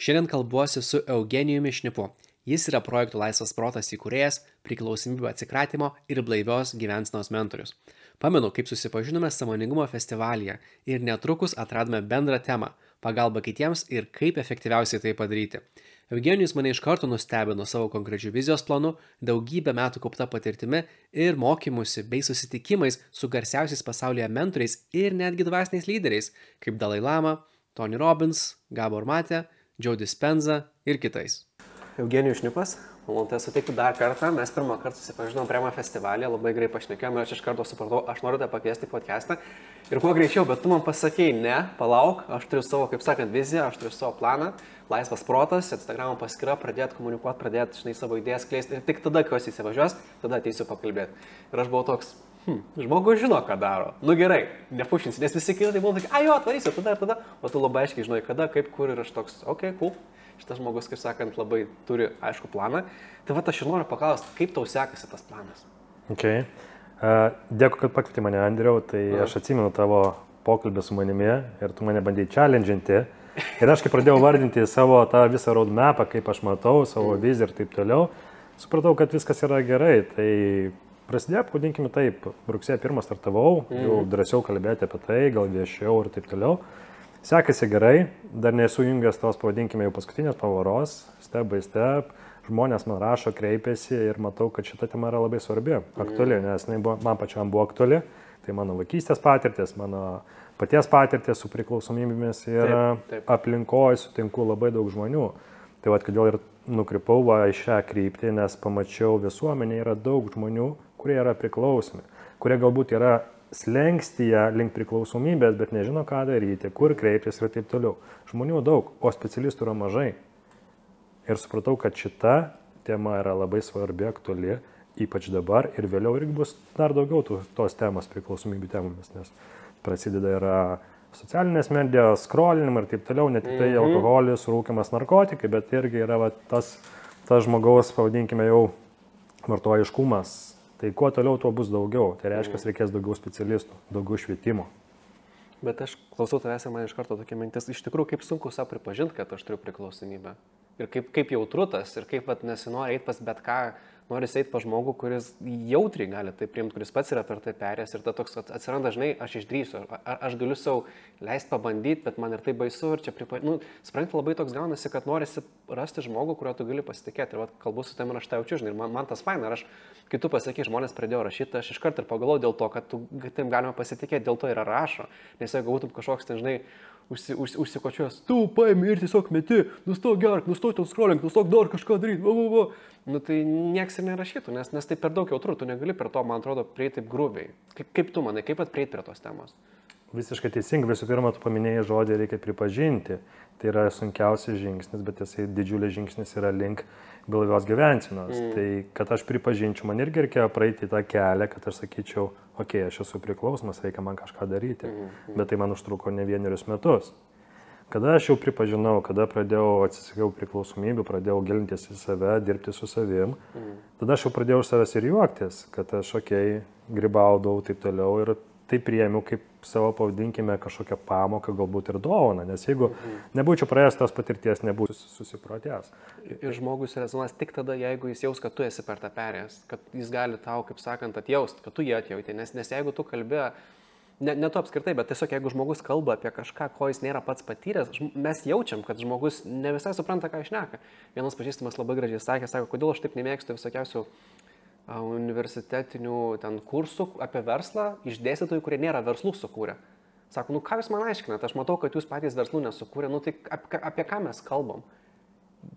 Šiandien kalbuosi su Eugenijumi Šnipu. Jis yra projektų Laisvas protas įkūrėjas, priklausomybių atsikratymo ir blaivios gyvensenos mentorius. Pamenu, kaip susipažinome Sąmoningumo festivalyje ir netrukus atradome bendrą temą – pagalba kitiems ir kaip efektyviausiai tai padaryti. Eugenijus mane iš karto nustebino savo konkrečių vizijos planu, daugybę metų kaupta patirtimi ir mokymusi bei susitikimais su garsiausiais pasaulyje mentoriais ir netgi dvasiniais lyderiais, kaip Dalai Lama, Tony Robbins, Gabor Mate, Joe Dispenza ir kitais. Eugenijus Šnipas, malonu tave sutikti dar kartą. Mes pirmą kartą susipažinom Prema festivalyje, labai gerai pašnekėjome ir aš iš karto supratau, aš noriu tave pakviesti į podcastą. Ir kuo greičiau, bet tu man pasakėjai, ne, palauk, aš turiu savo, kaip sakant, viziją, aš turiu savo planą, Laisvas protas, Instagramo paskyra, pradėti komunikuoti, pradėti, šiandien, savo idėjas kleisti ir tik tada, kai jos įsivažiuos, tada ateisiu pakalbėti. Ir aš buvau toks, žmogus žino, ką daro. Nu gerai, nepušinsi, nes visi kiti tai buvo tokie, jo, atvarysiu, tada ir tada, o tu labai aiškiai žinai, kada, kaip, kur ir aš toks, okei, cool. Šitas žmogus, kaip sakant, labai turi aišku planą. Tai va, aš ir noriu paklausti, kaip tau sekasi tas planas? Okay. Dėkui, kad pakvietei mane, Andriau. Tai aš atsimenu tavo pokalbį su manimi ir tu mane bandėjai challenginti. Ir aš kai pradėjau vardinti savo tą visą roadmapą, kaip aš matau, savo viziją ir taip toliau, supratau, kad viskas yra gerai. Tai prasidėjo, pavadinkime taip, rugsėjo 1 startavau, jau drąsiau kalbėti apie tai, gal viešiau ir taip toliau. Sekasi gerai, dar nesu jungęs tos, pavadinkime, jau paskutinės pavaros, step by step, žmonės man rašo, kreipiasi ir matau, kad šita tema yra labai svarbi, aktuali, nes man pačiam buvo aktuali, tai mano vaikystės patirtis, mano paties patirtis su priklausomybėmis ir aplinkoje sutinku labai daug žmonių. Tai vad, kodėl ir nukrypau į šią kryptį, nes pamačiau visuomenėje yra daug žmonių, kurie yra priklausomi, kurie galbūt yra slengstyje link priklausomybės, bet nežino, ką daryti, kur kreiptis ir taip toliau. Žmonių daug, o specialistų yra mažai. Ir supratau, kad šita tema yra labai svarbi, aktuali, ypač dabar ir vėliau irgi bus dar daugiau tos temas priklausomybių temomis, nes prasideda yra socialinės medijos, scrollinimai ir taip toliau, ne tik tai alkoholis, rūkymas, narkotikai, bet irgi yra tas žmogaus, pavadinkime, jau vartojiškumas. Tai kuo toliau, tuo bus daugiau. Tai reiškia, reikės daugiau specialistų, daugiau švietimo. Bet aš klausau tavęs ir man iš karto tokia mintis, iš tikrųjų, kaip sunku savo pripažinti, kad aš turiu priklausomybę. Ir kaip jautru tas, ir kaip nesinori eiti pas bet ką, nori eiti pas žmogų, kuris jautriai gali tai priimti, kuris pats yra per tai perėjęs ir ta toks atsiranda, žinai, aš išdrįsiu, aš galiu savo leisti pabandyti, bet man ir tai baisu ir čia supranti, labai toks gaunasi, kad norisi rasti žmogų, kurio tu gali pasitikėti. Ir kalbu su tavimi ir aš tai jaučiu, žinai, ir man tas faina, ir aš, kai tu pasakai, žmonės pradėjo rašyti, aš iš karto ir pagalvojau dėl to, kad taip galima pasitikėti, dėl to yra rašo, nes jeigu būtum kažkoks, tai, žinai, užsikočiuos, tu paimi ir tiesiog meti, nustok gerk, nustok ten scrolling, nustok dar kažką daryti, nu tai nieks ir nerašytų, nes tai per daug jautru, tu negali per to, man atrodo, prieiti taip grubiai. Kaip tu manai, kaip prieiti prie tos temos? Visiškai teisingai, visų pirma, tu paminėjai žodį, reikia pripažinti. Tai yra sunkiausias žingsnis, bet jisai didžiulis žingsnis yra link blaivios gyvensenos. Tai kad aš pripažinčiau, man irgi reikėjo praeiti tą kelią, kad aš sakyčiau, okei, aš esu priklausomas, reikia man kažką daryti. Bet tai man užtruko ne 1 metus. Kada aš jau pripažinau, kada pradėjau atsisakiau priklausomybių, pradėjau gilintis į save, dirbti su savim, tada aš jau pradėjau iš savęs ir juoktis, kad aš, grybaudavau taip toliau ir tai priėmiau kaip savo, pavadinkime, kažkokią pamoką, galbūt ir dovaną, nes jeigu nebūčiau praėjęs tos patirties, nebūčiau susiprotėjęs. Ir žmogus rezonuos tik tada, jeigu jis jaus, kad tu esi per tą perėjęs, kad jis gali tau, kaip sakant, atjausti, kad tu jį atjauti, nes jeigu tu kalbė, ne tu apskritai, bet tiesiog jeigu žmogus kalba apie kažką, ko jis nėra pats patyręs, mes jaučiam, kad žmogus ne visai supranta, ką šneka. Vienas pažįstamas labai gražiai sako, kodėl aš taip nemėgstu visokiausių universitetinių ten kursų apie verslą iš dėstytojų, kurie nėra verslų sukūrę. Sako, ką jūs man aiškinat, aš matau, kad jūs patys verslų nesukūrė, tai apie ką mes kalbam?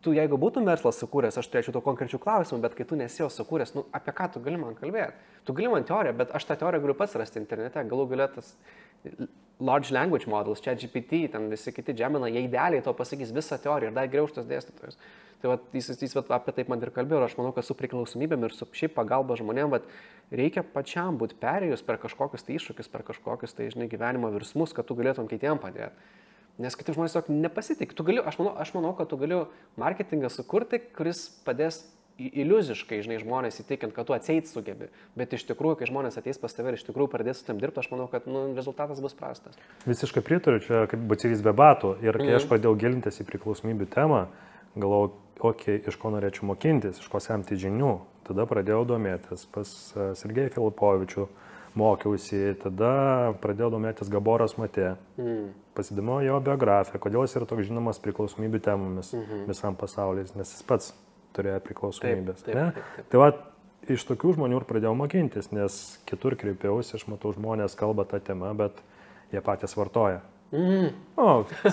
Tu, jeigu būtum verslas sukūręs, aš turėčiau to konkrečių klausimų, bet kai tu nesi jo sukūręs, apie ką tu gali man kalbėti? Tu gali man teoriją, bet aš tą teoriją galiu pats rasti internete, galų galėtas large language models, ChatGPT, ten visi kiti Gemini, jie idealiai to pasakys visą teoriją ir dar geriau už tos dėstytojus. Tai jis apie taip man ir kalbėjo ir aš manau, kad su priklausomybėm ir su šiaip pagalba žmonėm reikia pačiam būti perėjus per kažkokius tai iššūkius, per kažkokius tai, žinai, gyvenimo virsmus, kad tu galėtum kitiem padėti. Nes kiti žmonės tiesiog nepasitik. Aš manau, kad tu gali marketingą sukurti, kuris padės iliuziškai, žinai, žmonės įtikint, kad tu atseit sugebi, bet iš tikrųjų, kai žmonės ateis pas tave ir iš tikrųjų pradės su tam dirbti, aš manau, kad rezultatas bus prastas. Visiškai pritariu, čia kaip batsiris be batų. Ir kai aš pradėjau gilintis į priklausomybių temą, galvojau, iš ko norėčiau mokintis, iš ko semti žinių. Tada pradėjau domėtis pas Sergejų Filipovičių, mokiausi, tada pradėjau domėtis Gaboras Matė. Pasidomėjau jo biografiją, kodėl jis yra toks žinomas priklausomybių temomis visam pasaulyje, nes jis pats turėjo priklausomybės. Taip. Tai va, iš tokių žmonių ir pradėjau mokintis, nes kitur kreipiausi, aš matau, žmonės kalba tą temą, bet jie patys vartoja.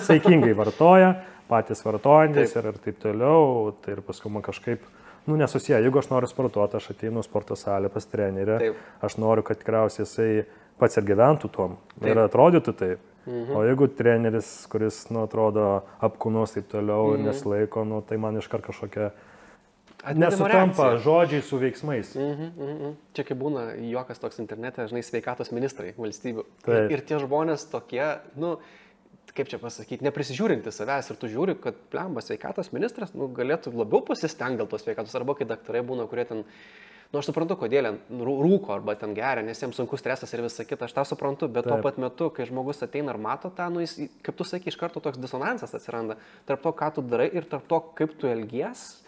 Saikingai vartoja, patys vartojantis ir taip toliau. Tai ir paskui man kažkaip, nesusiję. Jeigu aš noriu sportuoti, aš ateinu sporto salę pas trenerį, aš noriu, kad tikriausiai jisai pats ir gyventų tom ir atrodytų taip. O jeigu treneris, kuris, atrodo, apkūnus taip toliau ir nesilaiko, tai man iškart kažkokia nesutampa žodžiai su veiksmais. Čia kaip būna juokas toks internete, žinai, sveikatos ministrai valstybių. Ir tie žmonės tokie, kaip čia pasakyti, neprisižiūrinti savęs ir tu žiūri, kad plembas sveikatos ministras galėtų labiau pasistengti dėl tos sveikatos, arba kai daktarai būna, kurie ten, aš suprantu, kodėl rūko arba ten geria, nes jiems sunkus stresas ir visa kita, aš tą suprantu, bet tuo pat metu, kai žmogus ateina ir mato tą, jis, kaip tu sakai, iš karto toks disonansas atsiranda tarp to, ką tu darai ir tarp to, kaip tu elgies.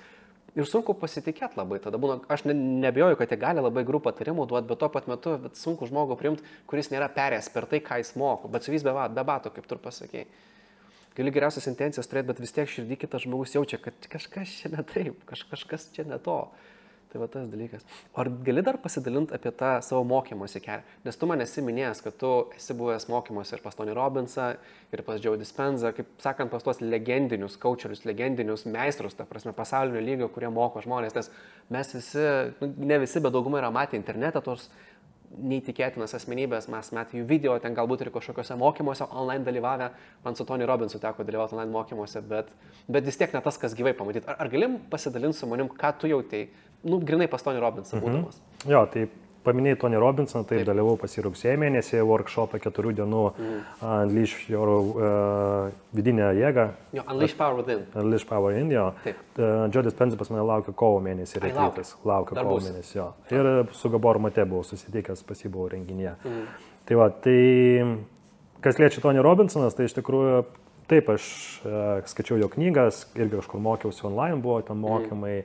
Ir sunku pasitikėti labai. Tada būna, aš nebijoju, kad jie gali labai gerų patarimų duoti, bet tuo pat metu sunku žmogų priimti, kuris nėra perėjęs per tai, ką jis moko, bet su jais be bato, kaip tu pasakėjai. Gali geriausias intencijas turėti, bet vis tiek širdį kitas žmogus jaučia, kad kažkas čia ne taip, kažkas čia ne to. Tai va tas dalykas. O ar gali dar pasidalinti apie tą savo mokymosi kelią? Nes tu man esi minėjęs, kad tu esi buvęs mokymosi ir pas Tony Robbinsą, ir pas Joe Dispenza, kaip sakant, pas tuos legendinius coacherius, legendinius meistrus, ta prasme, pasaulinio lygio, kurie moko žmonės. Nes mes visi, ne visi, bet dauguma yra matę internete tos neįtikėtinas asmenybės, mes matėme jų video, ten galbūt ir kažkokiuose mokymuose online dalyvavę, man su Tony Robbinsu teko dalyvauti online mokymuose, bet vis tiek ne tas, kas gyvai pamatyti. Ar galim pasidalinti su manim, ką tu jautei, grinai pas Tony Robbinsą būdamas? Jo, tai paminėjai Tony Robbinsą, taip dalyvau pas jį rugsėjo mėnesį workshopą 4 dienų Unleash Your vidinę jėgą. Jo, Unleash Power Within. Unleash Power Within, jo. Joe Dispenza pas mane laukia kovo mėnesį. Laukia kovo mėnesį, jo. Ir su Gaboru Mate buvau susitikęs, pas jį buvau renginyje. Tai va, tai kas liečia Tony Robinsonas, tai iš tikrųjų taip, aš skaičiau jo knygas, irgi kažkur mokiausi online, buvo ten mokymai.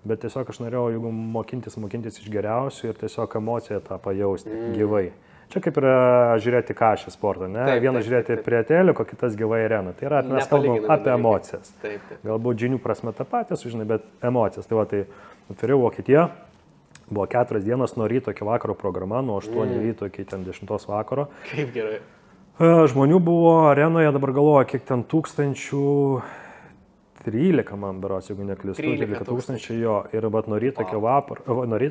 Bet tiesiog aš norėjau, jeigu mokintis iš geriausių ir tiesiog emociją tą pajausti gyvai. Čia kaip yra žiūrėti kažį sportą, ne? Vienas žiūrėti prie teliko, kitas gyvai areną. Tai yra, mes kalbam apie emocijas. Galbūt žinių prasme tą patį, žinai, bet emocijas. Tai va, tai atviriau Vokietiją, buvo 4 dienos nuo ryto iki vakaro programa, nuo 8 ryto iki 10 vakaro. Kaip gerai. Žmonių buvo arenoje, dabar galvoju, kiek ten 13 man beros, jeigu neklystu, 13 000 jo. Ir nuo ryto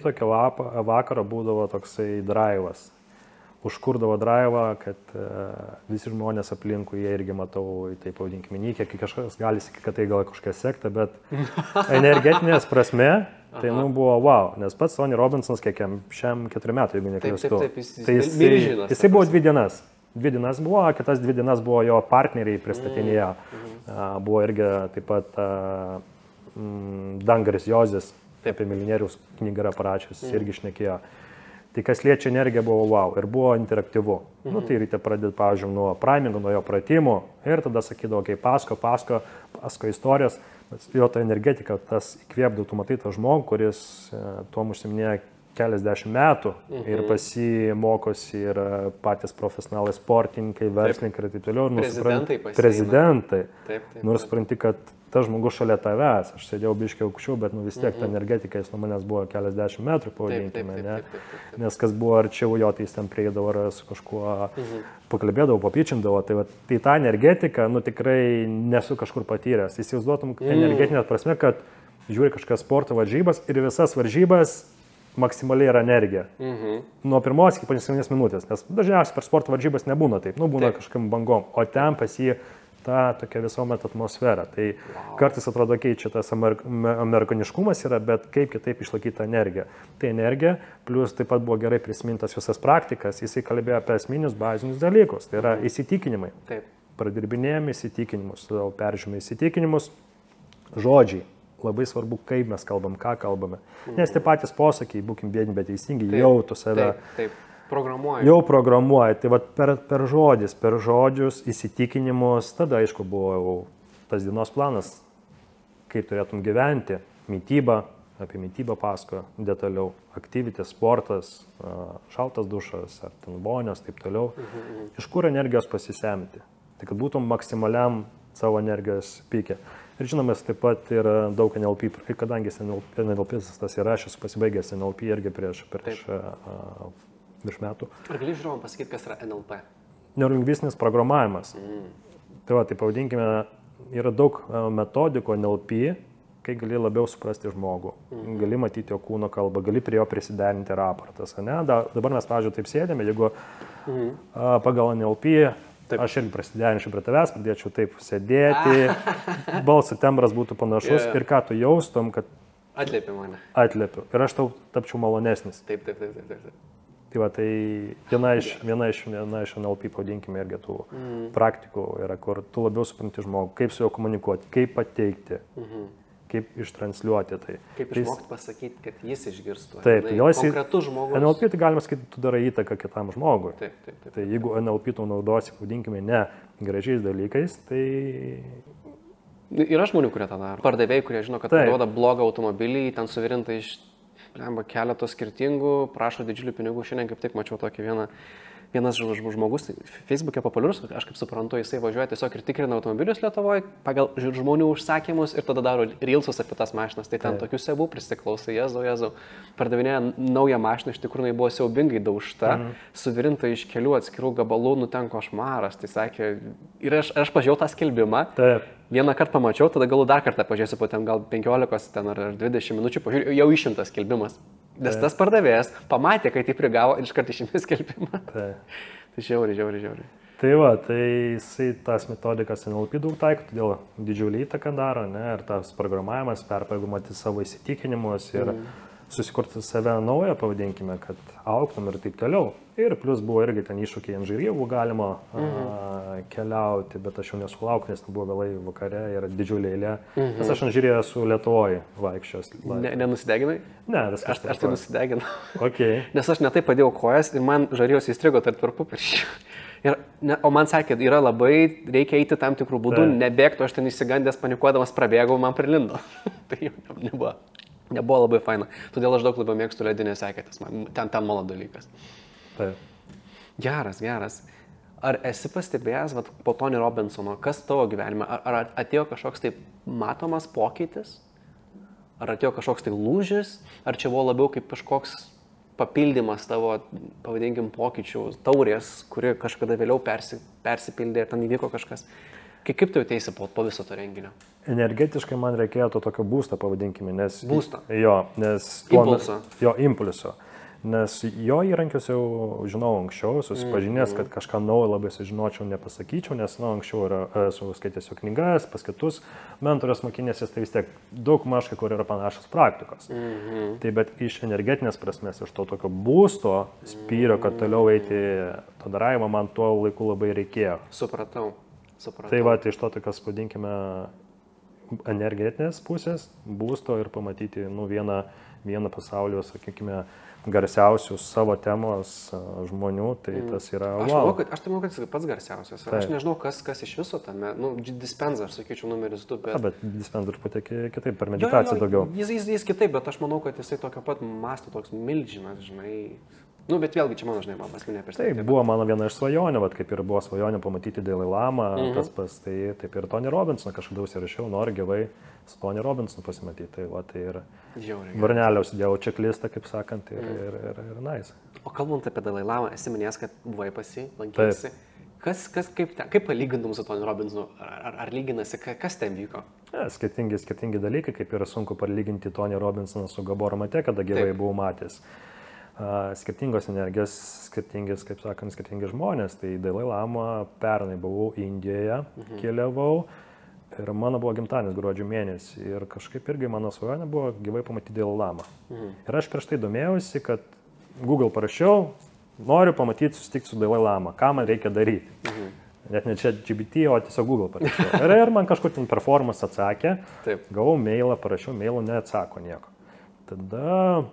iki vakaro būdavo toksai draivas. Užkurdavo draivą, kad visi žmonės aplinkui, jie irgi matau, taip pavadinkime, nykė, kai kažkas gali sakyti, kad tai gal kažkokia sekta, bet energetinės prasme, tai buvo wow. Nes pats Tony Robinsonas, kiek šiam 4 metų, jeigu neklystu. Tai jisai buvo 2 dienas. 2 dienas buvo, kitas 2 dienas buvo jo partneriai pristatinėje. Buvo irgi taip pat Dangaris Jozis, apie milijonieriaus knygą yra parašęs, irgi šnekėjo. Tai kas liečia energiją buvo wow ir buvo interaktyvu. Tai ryte pradėti, pavyzdžiui, nuo primingo, nuo jo pratimų ir tada sakydavo, kai pasko istorijas, jo ta energetika, tas įkvėpdavo, tu matai tą žmogų, kuris tuom užsiminėja keliasdešimt metų ir pasimokosi ir patys profesionalai sportininkai, verslininkai ir taip toliau. Prezidentai. Nors supranti, kad tas žmogus šalia tavęs, aš sėdėjau biškiai aukščiau, bet vis tiek ta energetika, jis nuo manęs buvo keliasdešimt metrų, pavadinkime, ne? Nes kas buvo arčiau jo, tai jis ten prieidavo ir su kažkuo pakalbėdavo, papyčindavo. Tai ta energetika, tikrai nesu kažkur patyręs. Įsivaizduotum energetinę prasme, kad žiūri kažkas sporto varžybas ir visas varžybas maksimaliai yra energija. Nuo pirmos iki paskutinės minutės, nes dažniausiai per sporto varžybas nebūna taip, būna kažkam bangom, o ten pas jį ta tokia visuomet atmosfera. Tai kartais atrodo keičia tas amerikaniškumas yra, bet kaip kitaip išlaikyti tą energiją. Tai energija, plus taip pat buvo gerai prisimintas visas praktikas, jisai kalbėjo apie esminius bazinius dalykus, tai yra įsitikinimai. Pradirbinėjame įsitikinimus, peržiūrime įsitikinimus, žodžiai. labai svarbu, kaip mes kalbam, ką kalbame. Nes tie patys posakiai, būkim biedni, bet teisingi, jau tu save programuoji. Jau programuoji. Tai vat per žodžius, įsitikinimus, tada aišku buvo jau tas dienos planas, kaip turėtum gyventi, mytyba, apie mytybą pasakojo detaliau, aktyvitės, sportas, šaltas dušas, ar ten vonios, taip toliau. Iš kur energijos pasisemti? Tai kad būtum maksimaliam savo energijos pykė. Ir žinoma, taip pat yra daug NLP, kadangi NLP tas yra, aš esu pasibaigęs NLP irgi prieš virš metų. Ar gali žiūrovam pasakyti, kas yra NLP? Neurolingvistinis programavimas. Tai va, tai pavadinkime, yra daug metodikų NLP, kai gali labiau suprasti žmogų, gali matyti jo kūno kalbą, gali prie jo prisiderinti raportas. Ne? Dabar mes, pavyzdžiui, taip sėdėme, jeigu pagal NLP, aš irgi prisiderinčiau prie tavęs, pradėčiau taip sėdėti, balso tembras būtų panašus ir ką tu jaustum, kad atliepi mane. Atliepiu. Ir aš tau tapčiau malonesnis. Taip. Tai va, tai viena iš NLP, pavadinkime, irgi tų praktikų yra, kur tu labiau supranti žmogų, kaip su juo komunikuoti, kaip pateikti, kaip ištransliuoti tai. Kaip išmokti pasakyti, kad jis išgirstų. Taip, konkretus žmogus. NLP tai galima sakyti, tu darai įtaką kitam žmogui. Taip. Tai jeigu NLP tu naudosi, pavadinkime, ne gražiais dalykais, tai... Yra žmonių, kurie tą daro. Pardavėjai, kurie žino, kad parduoda blogą automobilį, ten suvirinta iš keletos skirtingų, prašo didžiulių pinigų. Šiandien kaip tik mačiau tokį vienas žmogus, Facebook'e populiarus, aš kaip suprantu, jisai važiuoja tiesiog ir tikrina automobilius Lietuvoje pagal žmonių užsakymus ir tada daro reelsus apie tas mašinas. Tai ten tokių sebų prisiklausai, Jėzau. Pardavinėja naują mašiną, iš tikrųjų buvo siaubingai daužta, suvirinta iš kelių atskirų gabalų, ten košmaras. Tai sakė, ir aš pažiūrėjau tą skelbimą. Taip. Vieną kartą pamačiau, tada galų dar kartą pažiūrėsiu, po ten gal 15 ar 20 minučių, pažiūrėjau, jau išimtas skelbimas. Nes tas pardavėjas pamatė, kai tai prigavo ir iškart išėmė skelbimą. Tai žiauriai. Tai va, tai jisai tas metodikas NLP daug taiko, todėl didžiulį įtaką daro, ne, ir tas programavimas, perprogramuoti savo įsitikinimus ir susikurti save naują, pavadinkime, kad augtum ir taip toliau. Ir plus buvo irgi ten iššūkiai ant žairievų galima keliauti, bet aš jau nesulaukiu, nes buvo vėlai vakare ir didžiulė eilė. Nes aš ant žairėjo su Lietuvoje vaikščios. Nenusideginai? Ne, viskas. Aš tai nusideginau. Okay. Nes aš netai padėjau kojas ir man žarijos įstrigo tarp tarpupirščių. O man sakė, reikia eiti tam tikrų būdų, nebėgtų, aš ten įsigandęs, panikuodamas prabėgau, man prilindo. Tai jau nebuvo labai faina. Todėl aš daug labiau mėgstu ledinės eketės, ten mano dalykas. Taip. Geras. Ar esi pastebėjęs, po Tony Robinsono, kas tavo gyvenime, ar atėjo kažkoks tai matomas pokytis, ar atėjo kažkoks tai lūžis, ar čia buvo labiau kaip kažkoks papildymas tavo, pavadinkim, pokyčių taurės, kuri kažkada vėliau persipildė ir ten įvyko kažkas. Kaip tu jautiesi po viso to renginio? Energetiškai man reikėjo to tokio būsto, pavadinkime, nes... Būsto? Jo, nes... Impulso? Jo, impulso. Nes jo įrankius jau žinau anksčiau, susipažinęs, kad kažką naujo labai sužinočiau, nepasakyčiau, nes anksčiau esu skaitęs jo knygas, pas kitus mentorius mokinėsis, tai vis tiek daug mažkai, kur yra panašios praktikos. Tai bet iš energetinės prasmės, iš to tokio būsto spyrio, kad toliau eiti to darymą, man tuo laiku labai reikėjo. Supratau. Tai va, tai iš to tokios, padinkime, energetinės pusės, būsto ir pamatyti vieną pasaulio, sakykime, garsiausius savo temos žmonių, tai tas yra wow. Aš tai manau, kad jis pats garsiausias. Aš nežinau, kas iš viso tame. Dispenser, aš sakyčiau, numeris 2. Bet dispenser patekė kitaip, per meditaciją daugiau. Jis kitaip, bet aš manau, kad jisai tokio pat masto, toks milžinas, žinai. Bet vėlgi čia mano, žinai, man asmeninė perspektyva. Tai buvo mano viena iš svajonių, kaip ir buvo svajonė pamatyti Dalai Lamą, tas pas, tai taip ir Tony Robinsoną kažkada užsirašiau, noriu gyvai su Tony Robinsonu pasimatyti. Tai ir varnelę užsidėjau čeklistą, kaip sakant, ir nice. O kalbant apie Dalai Lamą, esi minėjęs, kad buvai lankėsi. Kaip palygintum su Tony Robinsonu? Ar lyginasi, kas ten vyko? Skirtingi dalykai, kaip yra sunku palyginti Tony Robinsoną su Gabor Mate, kada gyvai buvau matęs. Skirtingos energijos, skirtingi žmonės. Tai Dalai Lama pernai buvau Indijoje, keliavau ir mano buvo gimtadienis gruodžio mėnesį ir kažkaip irgi mano svajonė buvo gyvai pamatyti Dalai Lamą. Ir aš prieš tai domėjausi, kad Google parašiau, noriu pamatyti, susitikti su Dalai Lama, ką man reikia daryti. net ne čia GPT, o tiesiog Google parašiau. Ir man kažkur ten performance atsakė, gavau mailą, parašiau mailą, neatsako nieko. Tada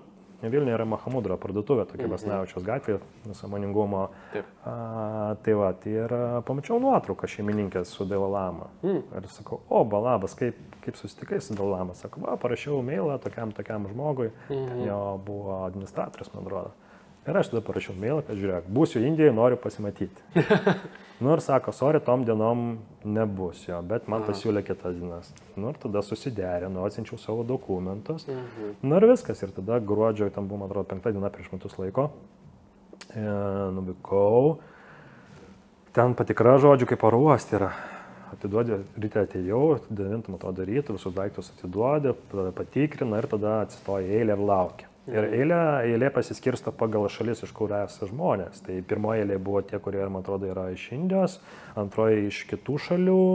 Vilniuje yra Mahamudro parduotuvė, tokia Basnavičiaus gatvė, sąmoningumo. Tai va, ir pamačiau nuotrauką šeimininkės su Dalai Lama. Ir sakau, o, balabas, kaip susitikai su Dalai Lama? Sakau, va, parašiau mailą tokiam žmogui, ten jo buvo administratorius, man atrodo. Ir aš tada parašiau mailą, kad žiūrėk, būsiu Indijoje, noriu pasimatyti. Ir sako, sorry, tom dienom nebus jo, bet man pasiūlė kitas dienas. Ir tada susiderino, atsiunčiau savo dokumentus. Ir viskas. Ir tada gruodžio, ten buvo, man atrodo, 5 diena prieš metus laiko. Nuvykau. Ten patikra žodžių kaip oro uoste yra. Atiduodė, ryte atėjau, 9 man atrodo ryto, visus daiktus atiduodė, patikrina ir tada atsistoja eilė ir laukia. Ir eilė pasiskirsto pagal šalis, iš kur esą žmonės. Tai pirmoji eilė buvo tie, kurie, man atrodo, yra iš Indijos, antroji iš kitų šalių,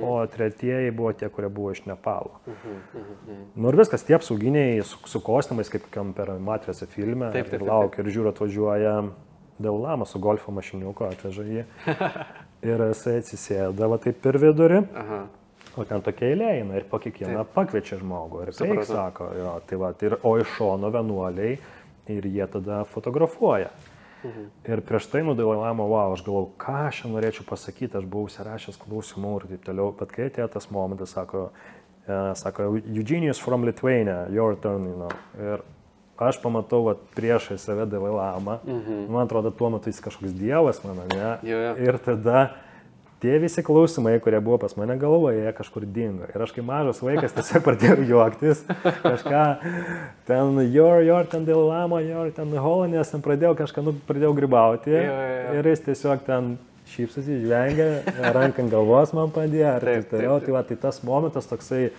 o tretieji buvo tie, kurie buvo iš Nepalo. Ir viskas, tie apsauginiai su kostiumais, kaip per Matricą filme, ir laukia, ir žiūri, atvažiuoja Dalai Lama su golfo mašiniuku, atveža jį. Ir jisai atsisėda, va taip per vidurį. O ten tokia eilė eina ir po kiekvieną pakviečia žmogų. Ir tai sako, jo, tai va, o iš šono vienuoliai ir jie tada fotografuoja. Ir prieš tai Dalai Lama, wow, aš galvau, ką aš norėčiau pasakyti, aš buvau užsirašęs klausimų ir taip toliau. Bet kai atėjo tas momentas, sako, Eugenius from Lithuania, your turn, you know. Ir aš pamatau va, priešai save Dalai Lama. Man atrodo, tuo metu jis kažkoks dievas mano, ne? Ir tada tie visi klausimai, kurie buvo pas mane galvoje, kažkur dingo. Ir aš kaip mažas vaikas tiesiog pradėjau juoktis. Kažką ten, ten Dalai Lama, ten Holinės, ten pradėjau kažką, pradėjau grybauti. Ir jis tiesiog ten šypsosi, žvengia, ranką ant galvos man padėjo. Tai tas momentas toksai,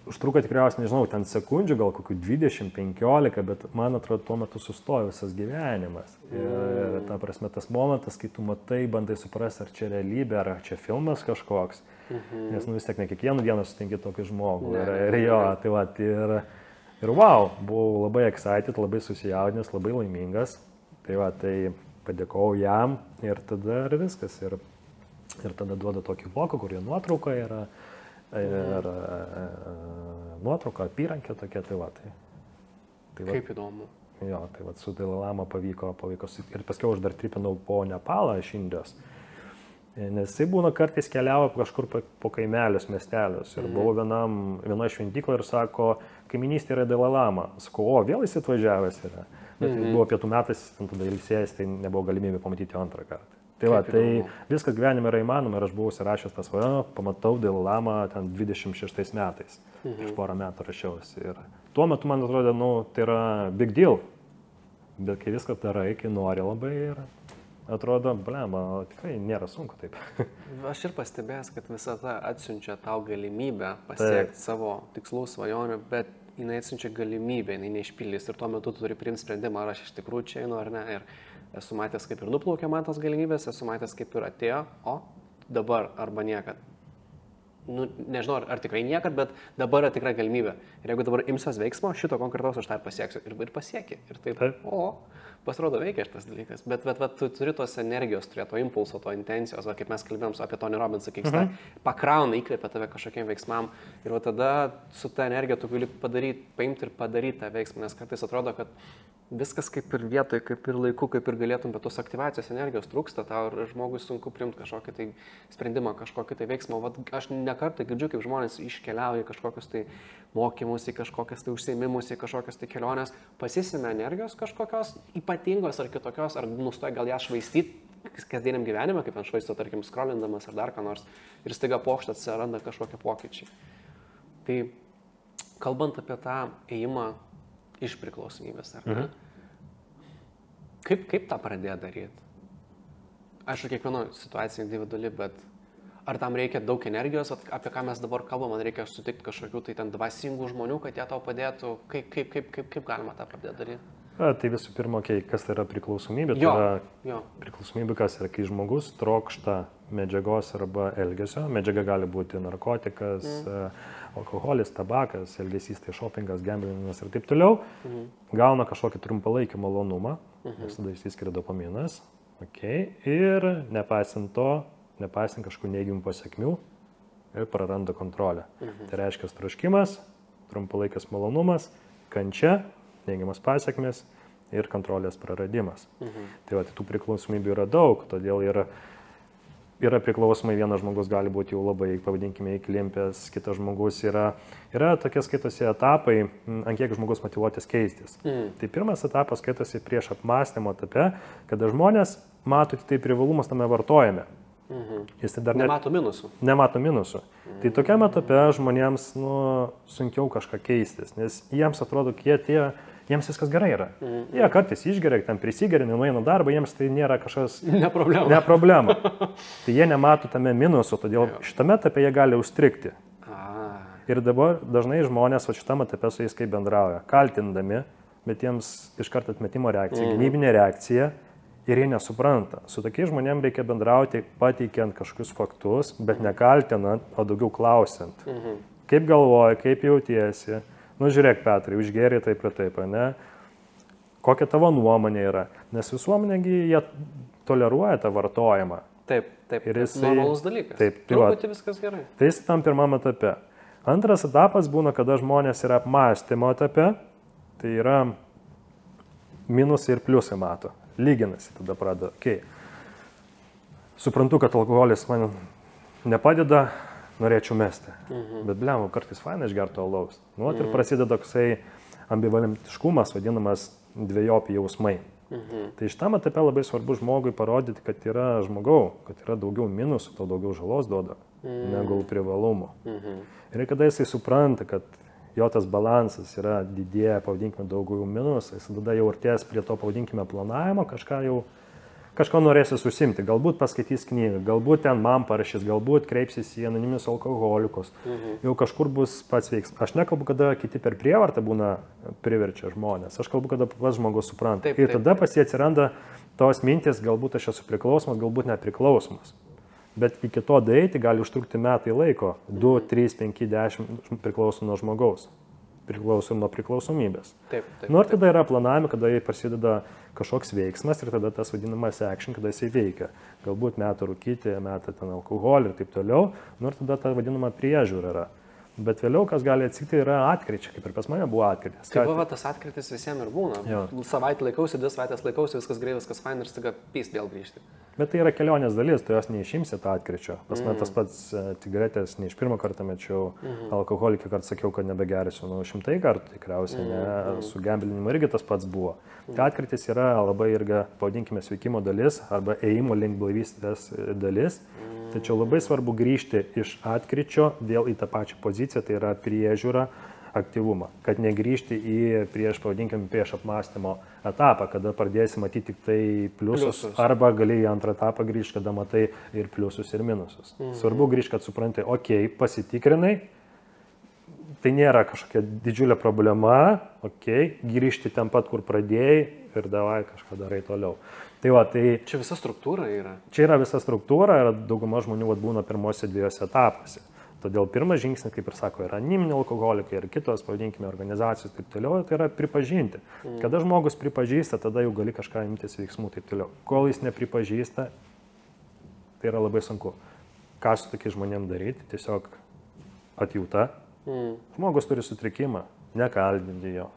užtruko tikriausiai, nežinau, ten sekundžių, gal kokių 20-15, bet man atrodo, tuo metu sustojo visas gyvenimas. Ir ta prasme, tas momentas, kai tu matai, bandai suprasti, ar čia realybė, ar čia filmas kažkoks. Nes vis tiek ne kiekvieną dieną sutinki tokį žmogų. Ir jo, tai va, ir wow, buvau labai excited, labai susijaudinęs, labai laimingas. Tai va, tai padėkau jam ir tada ir viskas. Ir tada duoda tokį voką, kur jo nuotrauka yra. Ir nuotrauka, apyrankė tokia, tai va. Kaip įdomu. Jo, tai va, su Dalai Lama pavyko ir paskiau aš dar tripinau po Nepalą iš Indijos. Nes jisai būna kartais keliavo kažkur po kaimelius, miestelius. Ir buvau vienoje šventykloje ir sako, kaiminystė yra Dalai Lama. Sakau, o, vėl jis atvažiavęs yra. Bet buvo pietų metais, tada ilsėjęs, tai nebuvo galimybė pamatyti antrą kartą. Tai va, tai viskas gyvenime yra įmanoma ir aš buvau užsirašęs tas svajonę, pamatau Dalai Lama ten 26 metais. Prieš porą metų rašiausi. Ir tuo metu man atrodo, tai yra big deal. Bet kai viską darai, kai nori labai ir atrodo, tikrai nėra sunku taip. Aš ir pastebėjęs, kad visata atsiunčia tau galimybę pasiekti savo tikslų svajonių, bet jinai atsiunčia galimybę, jinai neišpildys. Ir tuo metu tu turi priimti sprendimą, ar aš iš tikrųjų čia einu ar ne. Ir esu matęs, kaip ir nuplaukė man tos galimybės, esu matęs, kaip ir atėjo, o dabar arba niekad. Nežinau, ar tikrai niekad, bet dabar yra tikrai galimybė. Ir jeigu dabar imsiuos veiksmo, šito konkretaus aš tą ir pasieksiu. Ir pasieki. Ir taip, pasirodo veikia šitas dalykas. Bet tu turi tos energijos, turi to impulso, to intencijos, kaip mes kalbėjom apie Tony Robbinsą, kaip jis pakrauna, įkvėpia tave kažkokiem veiksmam. Ir tada su ta energija tu gali paimti ir padaryti tą veiksmą, nes kartais atrodo, kad viskas kaip ir vietoj, kaip ir laiku, kaip ir galėtum, bet tos aktyvacijos energijos trūksta, tau ir žmogui sunku priimti kažkokį tai sprendimą, kažkokį tai veiksmą. Aš nekartą girdžiu, kaip žmonės iškeliauja į kažkokius tai mokymus, į kažkokias tai užsiėmimus, į kažkokias tai keliones, pasisemia energijos kažkokios ypatingos ar kitokios, ar nustoja gal ją švaistyti kasdieniam gyvenime, kaip ant švaisto, tarkim, scrollindamas ar dar ką nors, ir staiga pokštą atsiranda kažkokie pokyčiai. Tai kalbant apie tą ėjimą iš priklausomybės, ar ne? Kaip tą pradėjo daryti? Aišku, kiekvieno situacija individuali, bet ar tam reikia daug energijos, apie ką mes dabar kalbam, man reikia sutikti kažkokių tai ten dvasingų žmonių, kad jie tau padėtų, kaip galima tą pradėti daryti? Tai visų pirma, kas tai yra priklausomybė? Tai yra priklausomybė, kas yra, kai žmogus trokšta medžiagos arba elgesio. Medžiaga gali būti narkotikas, alkoholis, tabakas, elgesys, tai shoppingas, gamblingas ir taip toliau. Gauna kažkokį trumpalaikį malonumą, tada išsiskiria dopaminas. Ir nepaisant to, nepaisant kažkokių neigiamų pasiekmių ir praranda kontrolę. Tai reiškia troškimas, trumpalaikis malonumas, kančia, neigiamas pasiekmes ir kontrolės praradimas. Tai va, tų priklausomybių yra daug, todėl yra priklausomai, vienas žmogus gali būti jau labai, pavadinkime, įklimpęs, kitas žmogus yra tokie skaitosi etapai, ant kiek žmogus motyvuotis keistis. Tai pirmas etapas skaitosi prieš apmąstymo etape, kada žmonės mato tik tai privalumus tame vartojame. Jis tai dar nemato minusų. Nemato minusų. Tai tokiam etape žmonėms sunkiau kažką keistis, nes jiems atrodo, jiems viskas gerai yra. Jie kartais išgeria, ten prisigeria, nenueina darbą, jiems tai nėra kažkas... Ne problema. Tai jie nemato tame minusų, todėl šitame etape jie gali užstrigti. Ir dabar dažnai žmonės šitame etape su jais kaip bendrauja, kaltindami, bet jiems iš karto atmetimo reakcija, gynybinė reakcija. Ir jie nesupranta. Su tokiais žmonėms reikia bendrauti, pateikiant kažkokius faktus, bet nekaltinant, o daugiau klausiant. Kaip galvoji, kaip jautiesi? Žiūrėk, Petrai, užgėrė taip ir taip, ne? Kokia tavo nuomonė yra? Nes visuomenėgi jie toleruoja tą vartojimą. Taip. Ir normalus dalykas. Taip, truputį viskas gerai. Tai jis tam pirmam etape. Antras etapas būna, kada žmonės yra apmąstymo etape, tai yra minusai ir pliusai mato. Lyginasi, tada pradeda, suprantu, kad alkoholis man nepadeda, norėčiau mesti. Bet blemu, kartais faina išgerti alaus. Ir prasideda toksai ambivalentiškumas, vadinamas dvejopi jausmai. Tai šitam etape labai svarbu žmogui parodyti, kad yra kad yra daugiau minusų, to daugiau žalos duoda, negu privalumų. Ir kada jisai supranta, kad jo tas balansas yra didėja, pavadinkime, daugiau minusai, jis tada jau artės prie to, pavadinkime, planavimo, kažko norėsis užsimti, galbūt paskaitys knygą, galbūt ten man parašys, galbūt kreipsis į anoniminius alkoholikus, jau kažkur bus pats veiks. Aš nekalbu, kada kiti per prievartą būna priverčia žmonės, aš kalbu, kada pats žmogus supranta. Ir tada pas jį atsiranda tos mintis, galbūt aš esu priklausomas, galbūt nepriklausomas. Bet iki to daeiti gali užtrukti metai laiko, 2, 3, 5, 10 priklauso nuo žmogaus, priklauso nuo priklausomybės. Ir tada yra planavimai, kada prasideda kažkoks veiksmas ir tada tas vadinamas action, kada jisai veikia. Galbūt meta rūkyti, meta ten alkoholį ir taip toliau, ir tada ta vadinama priežiūra yra. Bet vėliau, kas gali atsitikti, yra atkričiai, kaip ir pas mane buvo atkritis. Taip, tas atkritis visiems ir būna. Savaitę laikausi, 2 savaitės laikausi, viskas gerai, viskas fain ir staiga pyst vėl grįžti. Bet tai yra kelionės dalis, tu jos neišimsi tą atkričio. Pas mane tas pats cigaretės, ne iš pirmą kartą mečiau, alkoholį, kiek kartą sakiau, kad nebegersiu, 100 kartų tikriausiai, su gambelinimu irgi tas pats buvo. Tai atkritis yra labai irgi, pavadinkime, sveikimo dalis arba ėjimo link blaivystės dalis. Tačiau labai svarbu grįžti iš atkričio vėl į tą pačią poziciją, tai yra priežiūra, aktyvumą, kad negrįžti prieš apmąstymo etapą, kada pradėsi matyti tik tai pliusus. Arba gali į antrą etapą grįžti, kada matai ir pliusus, ir minusus. Svarbu grįžti, kad supranti, pasitikrinai, tai nėra kažkokia didžiulė problema, grįžti ten pat, kur pradėjai ir davai kažką darai toliau. Čia visa struktūra yra? Čia yra visa struktūra ir dauguma žmonių būna pirmose 2 etapuose. Todėl pirmas žingsnis, kaip ir sako, yra anoniminiai alkoholikai ir kitos, pavadinkime, organizacijos taip toliau, tai yra pripažinti. Kada žmogus pripažįsta, tada jau gali kažką imtis veiksmų taip toliau. Kol jis nepripažįsta, tai yra labai sunku. Ką su tokiais žmonėm daryti? Tiesiog atjauta. Žmogus turi sutrikimą, nekaldinti jo.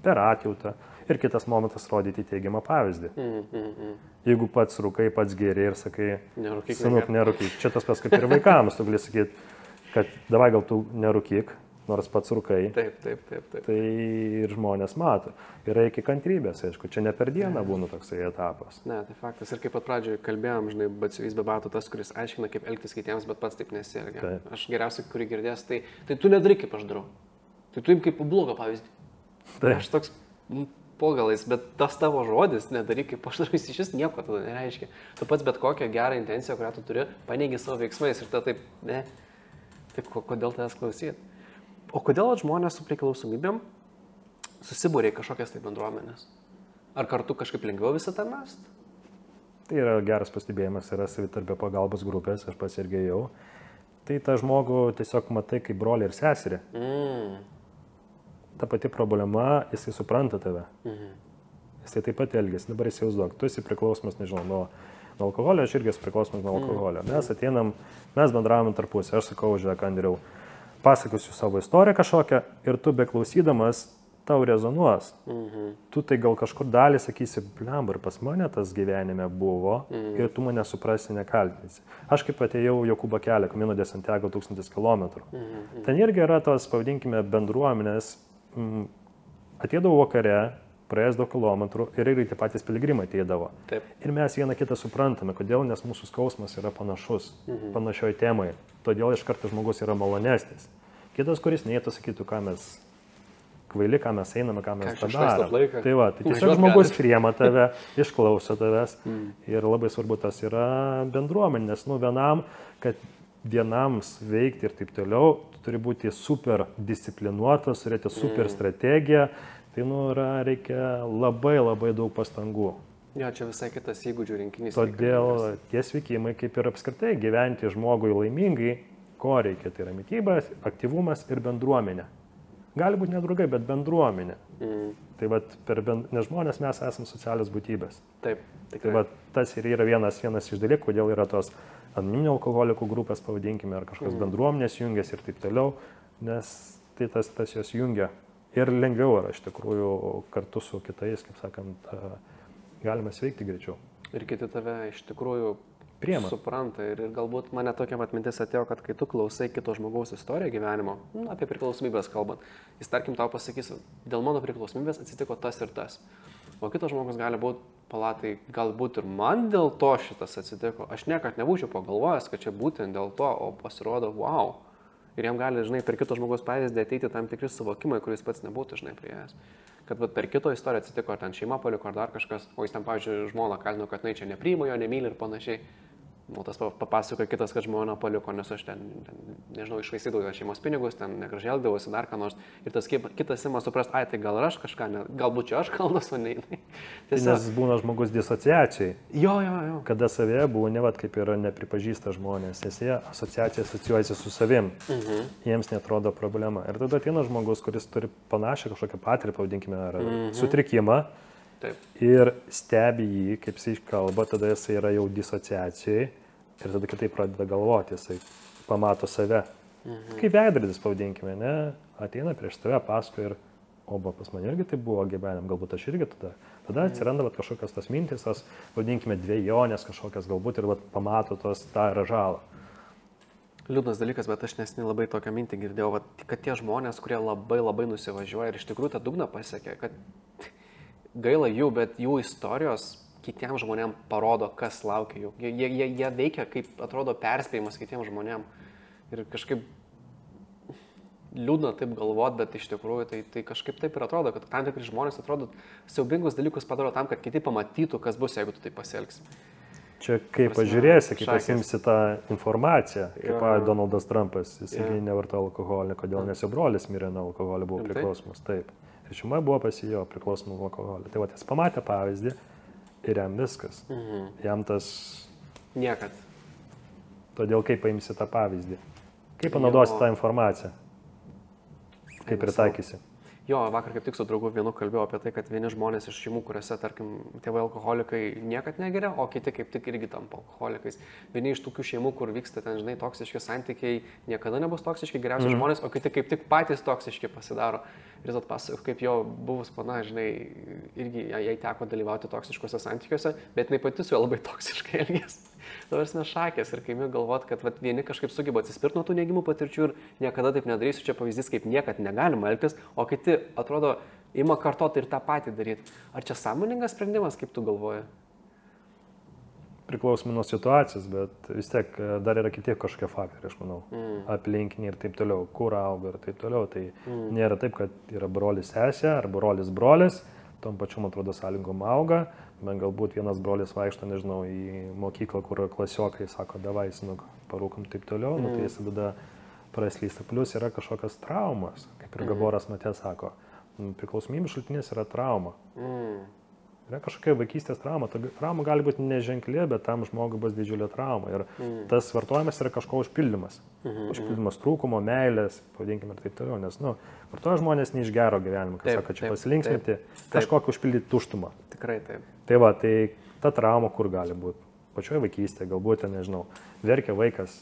Per atjautą. Ir kitas momentas rodyti teigiamą pavyzdį. Jeigu pats rūkai, pats geri ir sakai, senuk, nerūkyk. Čia tas pas kaip ir vaikams, tu gali sakyti, kad davai gal tu nerūkyk, nors pats rūkai. Taip. Tai ir žmonės mato. Ir reikia kantrybės, aišku, čia ne per dieną būna toksai etapas. Ne, tai faktas. Ir kaip pat pradžioje kalbėjom, žinai, batsiuvys bebatų tas, kuris aiškina, kaip elgtis kitiems, bet pats taip nesielgia. Aš geriausiai, kurį girdės, tai tu nedaryk, kaip aš darau. Tai tu im kaip blogą pavyzdį. Aš toks pogalais, bet tas tavo žodis, nedaryk kaip aš darau, jis iš vis nieko tada nereiškia. Tu pats bet kokią gerą intenciją, kurią tu turi, paneigi savo veiksmais ir tada taip, ne. Tai kodėl tavęs klausyti? O kodėl žmonės su priklausomybėm susibūrė kažkokias tai bendruomenės? Ar kartu kažkaip lengviau visą tą mest? Tai yra geras pastebėjimas, yra savitarpio pagalbos grupės, aš pats irgi ėjau. Tai tą žmogų tiesiog matai kaip brolį ir seserį. Ta pati problema, jisai supranta tave. Jisai taip pat elgesi. Dabar įsivaizduok, tu esi priklausomas, nežinau, nuo alkoholio, aš irgi esu priklausomas nuo alkoholio. Mes ateinam, mes bendravome tarpusį, aš sakau, žiūrėk, Andriau, pasakosiu savo istoriją kažkokią ir tu beklausydamas tau rezonuos. Tu tai gal kažkur dalį sakysi, blemba, ir pas mane tas gyvenime buvo ir tu mane suprasi, nekaltinsi. Aš kaip atėjau Jokūbo kelią, Camino de Santiago 1000 km. Ten irgi yra tos, pavadinkime, bendruomenės, atėdavau vakare, praėjęs daug kilometrų ir irgi tie patys piligrimai ateidavo. Taip. Ir mes vieną kitą suprantame, kodėl, nes mūsų skausmas yra panašus, panašioj temai. Todėl iš karto žmogus yra malonesnis. Kitas, kuris neįtų, sakytų, ką mes kvaili, ką mes einame, ką mes padarome. Tai va, tai tiesiog žmogus priema tave, išklauso tavęs ir labai svarbu tas yra bendruomenė, nes vienam, kad vienam veikti ir taip toliau, tu turi būti super disciplinuotas, turėti super strategiją. Tai reikia labai labai daug pastangų. Jo, čia visai kitas įgūdžių rinkinys. Todėl tie sveikimai, kaip ir apskritai gyventi žmogui laimingai, ko reikia, tai yra mitybas, aktyvumas ir bendruomenė. Gali būti ne draugai, bet bendruomenė. Tai nes žmonės mes esame socialios būtybės. Taip, tikrai. Tai tas ir yra vienas iš dalykų, kodėl yra tos anoniminių alkoholikų grupės, pavadinkime, ar kažkokios bendruomenės jungiasi ir taip toliau, nes tai tas jos jungia. Ir lengviau yra iš tikrųjų kartu su kitais, kaip sakant, galima sveikti greičiau. Ir kiti tave iš tikrųjų priema. Supranta. Ir galbūt mane tokia atmintis atėjo, kad kai tu klausai kito žmogaus istoriją gyvenimo, apie priklausomybės kalbant, jis tarkim tau pasakys, dėl mano priklausomybės atsitiko tas ir tas. O kitas žmogus gali būti, palatai, galbūt ir man dėl to šitas atsitiko. Aš niekad nebūčiau pagalvojęs, kad čia būtent dėl to, o pasirodo, wow. Ir jam gali, per kito žmogaus pavyzdį ateiti tam tikri suvokimai, kuris pats nebūtų, prieėjęs. Kad per kito istoriją atsitiko, ar ten šeima paliko, ar dar kažkas, o jis ten, pavyzdžiui, žmoną kalino, kad čia nepriima jo, nemyli ir panašiai. Tas papasakoja kitas, kad žmona paliko, nes aš ten nežinau, išvaistydavau šeimos pinigus, ten negražiai elgdavausi, dar ką nors. Ir tas kitas ima suprast, tai gal aš kažką, galbūt čia aš kaltas, o ne. Nes būna žmogus disociacijai. Jo. Kada savėje buvo, kaip yra nepripažįsta žmonės, nes jie asociacija asociuojasi su savim. Jiems netrodo problema. Ir tada ateina žmogus, kuris turi panašią kažkokią patirtį, pavadinkime, ar sutrikimą. Taip. Ir stebi jį, kaip jis kalba, tada jis yra jau disociacijai ir tada kitaip pradeda galvoti, jisai pamato save. Kaip veidrodis, pavadinkime, ne? Ateina prieš tave, paskui ir, pas mane irgi tai buvo gyvenime, galbūt aš irgi tada. Tada atsiranda kažkokios tas mintis, tas, pavadinkime, dvejonės kažkokias galbūt ir pamato tą yra žalą. Liūdnas dalykas, bet aš nesiniai labai tokią mintį girdėjau, kad tie žmonės, kurie labai labai nusivažiuoja ir iš tikrųjų tą dugną pasiekė, kad gaila jų, bet jų istorijos kitiems žmonėms parodo, kas laukia jų. Jie veikia, kaip atrodo, perspėjimas kitiems žmonėms. Ir kažkaip liūdna taip galvot, bet iš tikrųjų tai kažkaip taip ir atrodo, kad tam tikri žmonės atrodo siaubingus dalykus padaro tam, kad kiti pamatytų, kas bus, jeigu tu taip pasielgsi. Čia kaip pažiūrėsi, kaip pasimsi tą informaciją, kaip Donaldas Trumpas, jis irgi nevartojo alkoholį, kodėl nes jo brolis mirė nuo alkoholio, buvo priklausomas. Taip. Ir šeima buvo pasijo priklausoma nuo alkoholio. Tai jis pamatė pavyzdį ir jam viskas. Jam tas... Niekad. Todėl kaip paimsi tą pavyzdį? Kaip panaudosi tą informaciją? Kaip pritaikysi? Jo, vakar kaip tik su draugu vienu kalbėjau apie tai, kad vieni žmonės iš šeimų, kuriuose, tarkim, tėvai alkoholikai niekad negeria, o kiti kaip tik irgi tampa alkoholikais. Vieni iš tokių šeimų, kur vyksta ten, toksiški santykiai, niekada nebus toksiški geriausi žmonės, o kiti kaip tik patys toksiški pasidaro. Ir jis atpasakojo, kaip jo buvus pana, irgi jai teko dalyvauti toksiškuose santykiuose, bet jinai pati su juo labai toksiškai elgėsi. Dabar mes šakės ir kaimi galvot, kad vieni kažkaip sugeba atsispirti nuo tų neigiamų patirčių ir niekada taip nedarysiu, čia pavyzdys, kaip niekad negalima elgtis, o kiti, atrodo, ima kartoti ir tą patį daryti. Ar čia sąmoningas sprendimas, kaip tu galvoji? Priklausomai nuo situacijos, bet vis tiek dar yra kiti kažkokie faktoriai, aš manau, aplinkiniai ir taip toliau, kur auga ir taip toliau. Tai nėra taip, kad yra brolis sesė ar brolis, tom pačiom atrodo sąlygom auga, bet galbūt vienas brolis vaikšto, nežinau, į mokyklą, kur klasiokai sako, davai, sinuk, parūkom taip toliau, tai jis tada praslysta. Plus yra kažkokios traumas, kaip ir Gaboras Matė sako, priklausomybių šaltinis yra trauma. Yra kažkokia vaikystės trauma. Ta trauma gali būti neženkli, bet tam žmogui bus didžiulė trauma. Ir tas vartojimas yra kažko užpildymas. Užpildymas trūkumo, meilės, pavadinkime ir taip toliau. Nes, vartoja žmonės ne iš gero gyvenimo, kas sako, čia pasilinksminti, kažkokį užpildyti tuštumą. Tikrai taip. Tai ta trauma kur gali būti? pačioje vaikystėje, galbūt, nežinau, verkia vaikas,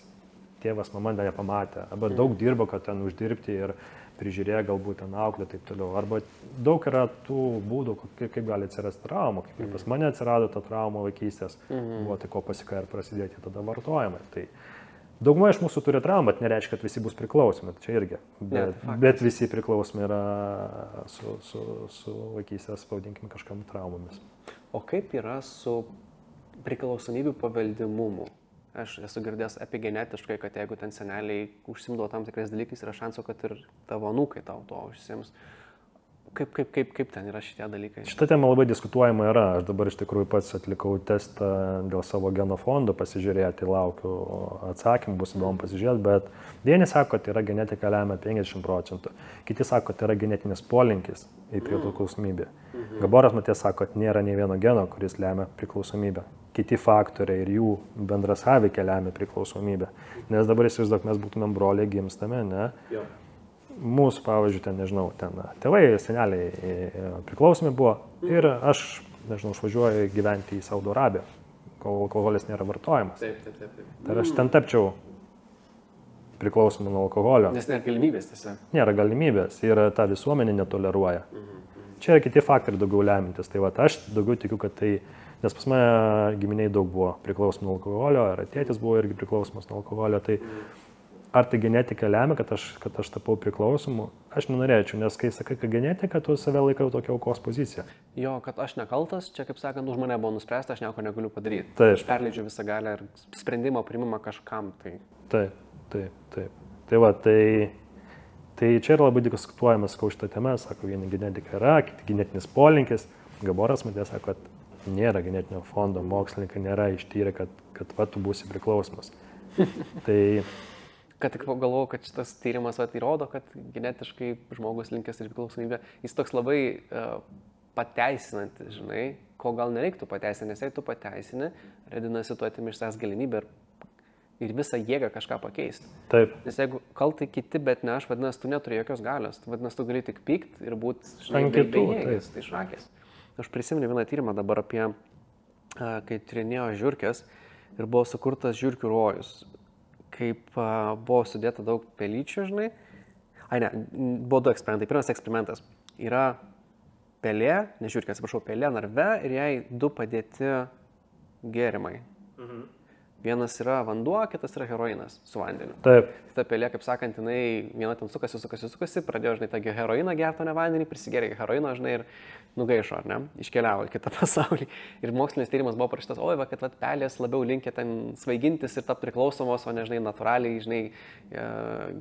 tėvas, mama nepamatė, arba daug dirbo, kad ten uždirbti ir prižiūrėjo galbūt ten auklę, taip toliau. Arba daug yra tų būdų, kaip gali atsirasti trauma, kaip pas mane atsirado ta trauma vaikystės, buvo tai ko pasika ir prasidėti tada vartojimai. Tai dauguma iš mūsų turi traumą, bet nereiškia, kad visi bus priklausomi, čia irgi. Bet visi priklausomi yra su vaikystės, pavadinkime, kažkam traumomis. O kaip yra su priklausomybių paveldimumu? Aš esu girdėjęs epigenetiškai, kad jeigu ten seneliai užsimdavo tam tikrais dalykais, yra šansų, kad ir tavo anūkai tau to užsims. Kaip ten yra šitie dalykai? Šitą temą labai diskutuojama yra. Aš dabar iš tikrųjų pats atlikau testą dėl savo genofondo, pasižiūrėti, laukiu atsakymų, bus įdomu pasižiūrėti, bet vieni sako, kad yra genetika lemia 50%, kiti sako, kad yra genetinis polinkis į priklausomybę. Gaboras Matė sako, kad nėra nei vieno geno, kuris lemia priklausomybę. Kiti faktoriai ir jų bendra sąveikė lemia priklausomybę. Nes dabar įsivaizduok, mes būtumėm broliai, gimstame, ne? Jo. Mūsų, pavyzdžiui, ten, nežinau, ten tėvai, seneliai priklausomi buvo ir aš, nežinau, išvažiuoju gyventi į Saudo Arabiją, kol alkoholis nėra vartojamas. Taip. Tai aš ten tapčiau priklausomų nuo alkoholio. Nes nėra galimybės tiesiog. Nėra galimybės ir ta visuomenė netoleruoja. Čia yra kiti faktoriai daugiau lemintis. Tai va, aš daugiau tikiu, kad tai, nes pas mane giminiai daug buvo priklausomų nuo alkoholio, ir tėtis buvo irgi priklausomas nuo alkoholio. Tai ar tai genetika lemia, kad aš tapau priklausomu? Aš nenorėčiau, nes kai sakai, kad genetika, tu save laikau tokia aukos pozicija. Jo, kad aš nekaltas, čia kaip sakant, už mane buvo nuspręsta, aš nieko negaliu padaryti. Taip. Aš perleidžiu visą galią ir sprendimo priimimą kažkam. Taip. Tai va, tai čia yra labai diskutuojama, sakau, šitą temą, sako, vieni genetika yra, kiti genetinis polinkis. Gaboras Matė sako, kad nėra genetinio fondo, mokslininkai nėra ištyrę, kad va, tu būsi priklausomas. Tai kad tik galvoju, kad šitas tyrimas įrodo, kad genetiškai žmogus linkęs ir priklausomybė, jis toks labai pateisinantis, žinai, ko gal nereiktų pateisinti, nes jei tu pateisini, redinasi tu atimi iš savęs galimybę ir visą jėgą kažką pakeisti. Taip. Nes jeigu kaltai kiti, bet ne aš, vadinasi, tu neturi jokios galios, vadinasi, tu gali tik pykti ir būti bejėgis, tai šakės. Aš prisimenu vieną tyrimą dabar apie, kai tyrinėjo žiurkės ir buvo sukurtas žiurkių rojus. Kaip buvo sudėta daug pelyčių, žinai. Buvo du eksperimentai. Pirmas eksperimentas yra pelė, ne žiūrkė, atsiprašau, pelė narve ir jai du padėti gėrimai. Vienas yra vanduo, kitas yra heroinas su vandeniu. Taip. Ta pelė, kaip sakant, jinai viena ten sukasi, pradėjo, žinai, tą heroiną gerti, o ne vandenį, prisigėrė heroino, žinai, ir nugaišo, ar ne, iškeliavo į kitą pasaulį. Ir mokslinis tyrimas buvo parašytas, kad pelės labiau linkia ten svaigintis ir tapti priklausomos, o ne, žinai, natūraliai, žinai,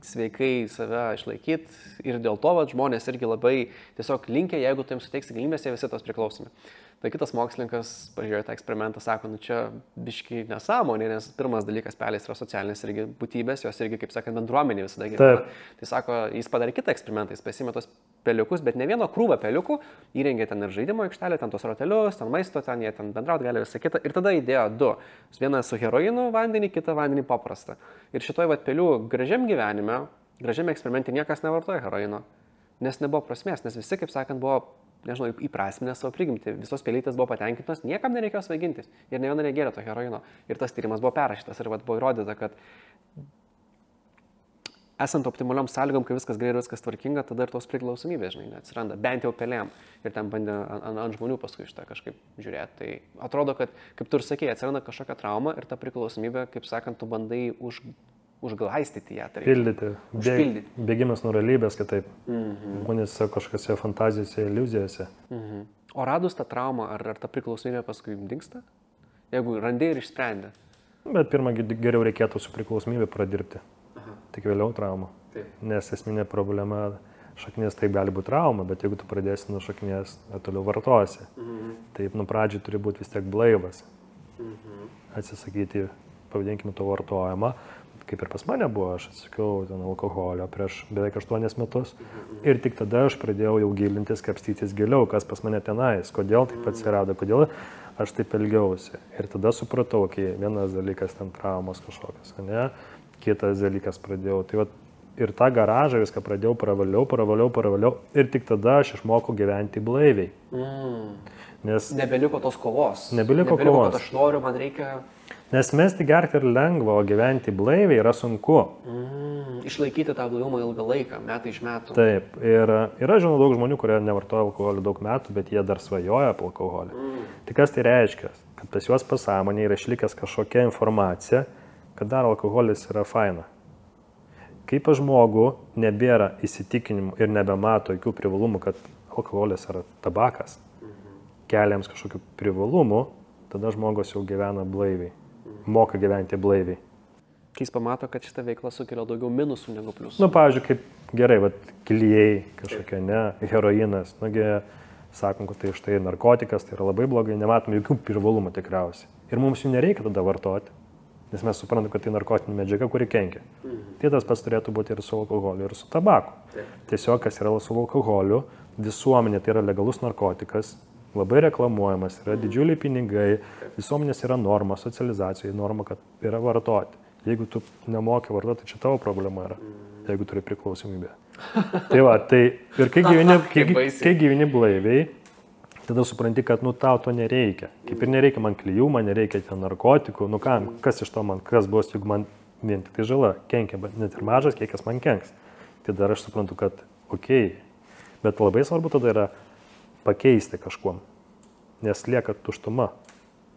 sveikai save išlaikyti. Ir dėl to žmonės irgi labai tiesiog linkia, jeigu tu jiems suteiksi galimybės, jie visi tos priklausomi. Tai kitas mokslininkas pažiūrėjo tą eksperimentą, sako, čia biški nesąmonė, nes pirmas dalykas, pelės yra socialinės irgi būtybės, jos irgi, kaip sakant, bendruomenė visada gyvena. Tai sako, jis padarė kitą eksperimentą, jis pasimė tos peliukus, bet ne vieno krūvą peliukų, įrengė ten ir žaidimo aikštelę, ten tos rotelius, ten maisto, ten jie ten bendraut gali visą kitą. Ir tada įdėjo du. Vieną su heroinu vandenį, kitą vandenį paprastą. Ir šitoj pelių gražiam gyvenime, gražiam eksperimente niekas nevartoja heroino, nes nebuvo prasmės, nes visi, kaip sakant, buvo, nežinau, įprasminę savo prigimtį. Visos pelytės buvo patenkintos, niekam nereikėjo svaigintis. Ir ne viena negėrė to heroino. Ir tas tyrimas buvo perrašytas ir buvo įrodyta, kad esant optimaliom sąlygom, kai viskas gerai ir viskas tvarkinga, tada ir tos priklausomybės, žinai, neatsiranda. Bent jau pelėm. Ir ten bandė ant žmonių paskui šitą kažkaip žiūrėti. Tai atrodo, kad, kaip tu ir sakei, atsiranda kažkokia trauma ir ta priklausomybė, kaip sakant, tu bandai užglaistyti ją. Užpildyti. Bėgimas nuo realybės, kitaip. Žmonės kažkokiose fantazijose, iliuzijose. O radus tą traumą, ar ta priklausomybė paskui dingsta? Jeigu randi ir išsprendė? Bet pirmą geriau reikėtų su priklausomybė pradirbti. Tik vėliau trauma. Taip. Nes esminė problema šaknies tai gali būti trauma, bet jeigu tu pradėsi nuo šaknies, toliau vartosi. Taip, nuo pradžių turi būti vis tiek blaivas. Atsisakyti, pavadinkime, to vartojimą. Kaip ir pas mane buvo, aš atsisakiau alkoholio prieš beveik 8 metus. Ir tik tada aš pradėjau jau gilintis, kapstytis giliau, kas pas mane tenais, kodėl taip atsirado, kodėl aš taip elgiausi. Ir tada supratau, kai vienas dalykas ten traumos kažkokios, ne? Kitas dalykas pradėjau. Tai va, ir tą garažą viską pradėjau, pravaliau. Ir tik tada aš išmokau gyventi blaiviai. Nes Nebeliko tos kovos. Nebeliko kovos. Kad aš noriu, man reikia... Nes mesti gerti ir lengva, o gyventi blaiviai yra sunku. Išlaikyti tą blaivumą ilgą laiką, metai iš metų. Taip. Ir yra, žinau, daug žmonių, kurie nevartoja alkoholį daug metų, bet jie dar svajoja apie alkoholį. Tai kas tai reiškia? Kad pas juos pasąmonėje yra išlikęs kažkokia informacija, kad dar alkoholis yra faina. Kai pas žmogų nebėra įsitikinimų ir nebemato jokių privalumų, kad alkoholis yra tabakas, keliams kažkokių privalumų, tada žmogus jau gyvena blaiviai, moka gyventi blaiviai. Kai jis pamato, kad šitą veiklą sukelia daugiau minusų negu pliusų. Nu, pavyzdžiui, kaip gerai, klijai kažkokie, ne, heroinas, nugi, sakom, kad tai štai narkotikas, tai yra labai blogai, nematom jokių privalumų tikriausiai. Ir mums jų nereikia tada vartoti, nes mes suprantam, kad tai narkotinė medžiaga, kuri kenkia. Tai tas pats turėtų būti ir su alkoholiu, ir su tabaku. Tiesiog, kas yra su alkoholiu, visuomenė tai yra legalus narkotikas, labai reklamuojamas, yra didžiuliai pinigai, visuomenės yra norma, socializacijoje norma, kad yra vartoti. Jeigu tu nemoki vartoti, tai čia tavo problema yra, jeigu turi priklausomybę. Tai va, tai ir kai gyveni blaiviai, tada supranti, kad tau to nereikia. Kaip ir nereikia man klijų, man nereikia ten narkotikų, kas iš to man, kas bus, jeigu man vien tik tai žala, kenkia, bet net ir mažas kiekis man kenks. Tai dar aš suprantu, kad okei, bet labai svarbu tada yra pakeisti kažkuom, nes lieka tuštuma.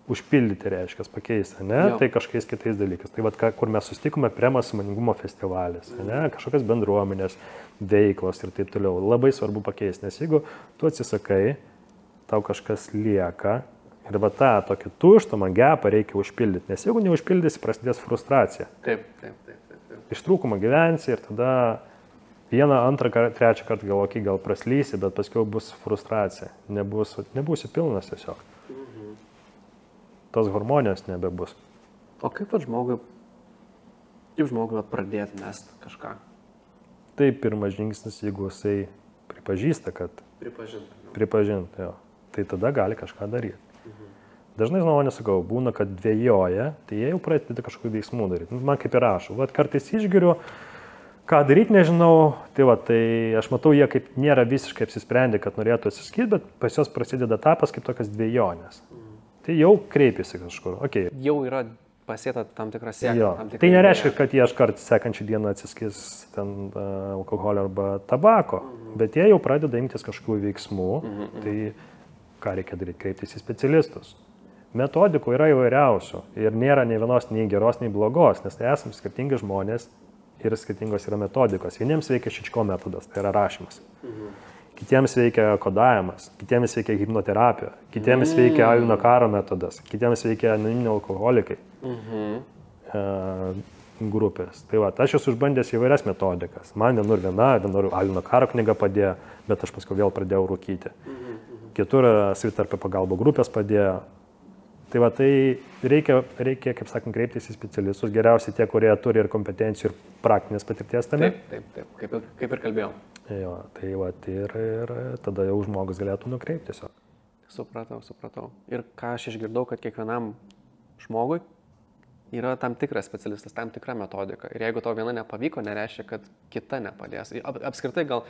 Užpildyti reiškia pakeisti, ne? Tai kažkokiais kitais dalykais. Tai vat, kur mes susitikome Premas sąmoningumo festivalis, ne? Kažkokios bendruomenės, veiklos ir taip toliau. Labai svarbu pakeisti, nes jeigu tu atsisakai, tau kažkas lieka ir va tą tokį tuštumą, gepą reikia užpildyti, nes jeigu neužpildysi, prasidės frustracija. Taip. Iš trūkumo gyvensi ir tada vieną, antrą, trečią kartą gal praslysi, bet paskui bus frustracija. Nebūsi pilnas tiesiog. Tos hormonijos nebebus. O kaip žmogui pradėti mesti kažką? Tai pirmas žingsnis, jeigu jisai pripažįsta, kad... Pripažint, jo. Tai tada gali kažką daryti. Dažnai žmonės sakau, būna, kad dvejoja, tai jie jau pradeda kažkokių veiksmų daryti. Man kaip ir rašo, kartais išgiriu, ką daryti nežinau, tai aš matau, jie kaip nėra visiškai apsisprendę, kad norėtų atsiskirti, bet pas juos prasideda etapas kaip tokias dvejonės. Tai jau kreipiasi kažkur. Okay. Jau yra pasėta tam tikra sėkla. Tai nereiškia, kad jie iškart sekančią dieną atsiskis ten alkoholio arba tabako, bet jie jau pradeda imtis kažkokių veiksmų. Tai ką reikia daryti? Kreiptis į specialistus. Metodikų yra įvairiausių ir nėra nei vienos, nei geros, nei blogos, nes tai esame skirtingi žmonės ir skirtingos yra metodikos. Vieniems veikia Šičko metodas, tai yra rašymas. Kitiems veikia kodavimas, kitiems veikia hipnoterapija, kitiems veikia Alino Karo metodas, kitiems veikia anoniminiai alkoholikai grupės. Tai va, aš esu išbandęs įvairias metodikas. Man vienur Alino Karo knyga padėjo, bet aš paskui vėl pradėjau rūkyti. Kitur savitarpio pagalbo grupės padėjo. Tai va, tai reikia, kaip sakant, kreiptis į specialistus, geriausiai tie, kurie turi ir kompetencijų ir praktinės patirties tame. Taip, kaip ir kalbėjau. Jo, tai va, ir tada jau žmogus galėtų nukreipti tiesiog. Supratau. Ir ką aš išgirdau, kad kiekvienam žmogui yra tam tikras specialistas, tam tikra metodika. Ir jeigu tau viena nepavyko, nereiškia, kad kita nepadės. Apskritai gal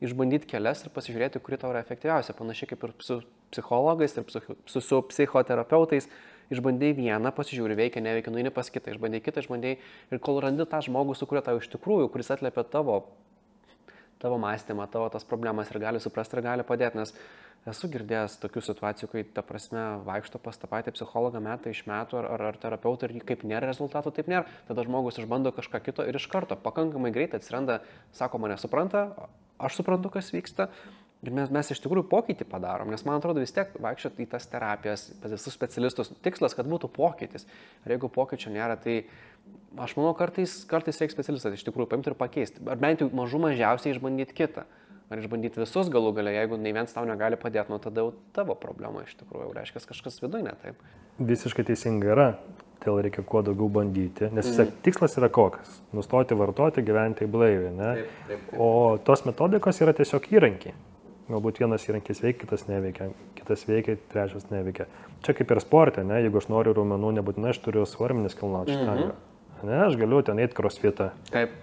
išbandyti kelias ir pasižiūrėti, kuri tau yra efektyviausia. Panašiai kaip ir su psichologais ir su psichoterapeutais. Išbandai vieną, pasižiūri, veikia, neveikia, nueini pas kitą, išbandai kitą, ir kol randi tą žmogų, su kuriuo tau iš tikrųjų, kuris atliepia tavo mąstymą, tavo tas problemas ir gali suprasti ir gali padėti, nes esu girdėjęs tokių situacijų, kai ta prasme vaikšto pas tą patį psichologą metai iš metų ar terapeutą ir kaip nėra rezultatų, taip nėra. Tada žmogus išbando kažką kito ir iš karto pakankamai greitai atsiranda, sako, mane supranta, aš suprantu, kas vyksta. Ir mes iš tikrųjų pokytį padarom, nes man atrodo vis tiek vaikščiot į tas terapijas, pas visus specialistus, tikslas, kad būtų pokytis. Ir jeigu pokyčio nėra, tai aš manau, kartais reikia specialistas iš tikrųjų paimti ir pakeisti. Ar bent jau mažiausiai išbandyti kitą. Ar išbandyti visus galų gale, jeigu nei vienas tau negali padėti, tada jau tavo problema iš tikrųjų, reiškia kažkas viduje ne taip. Visiškai teisingai yra, tai reikia kuo daugiau bandyti, nes tikslas yra koks? Nustoti vartoti, gyventi blaiviai, ne? Taip. O tos metodikos yra tiesiog įrankiai. Galbūt vienas įrankis veikia, kitas neveikia, kitas veikia, trečias neveikia. Čia kaip ir sporte, ne? Jeigu aš noriu raumenų, nebūtinai aš turiu svarmenis kilnoti štangą. Ne, aš galiu ten eiti crossfitą,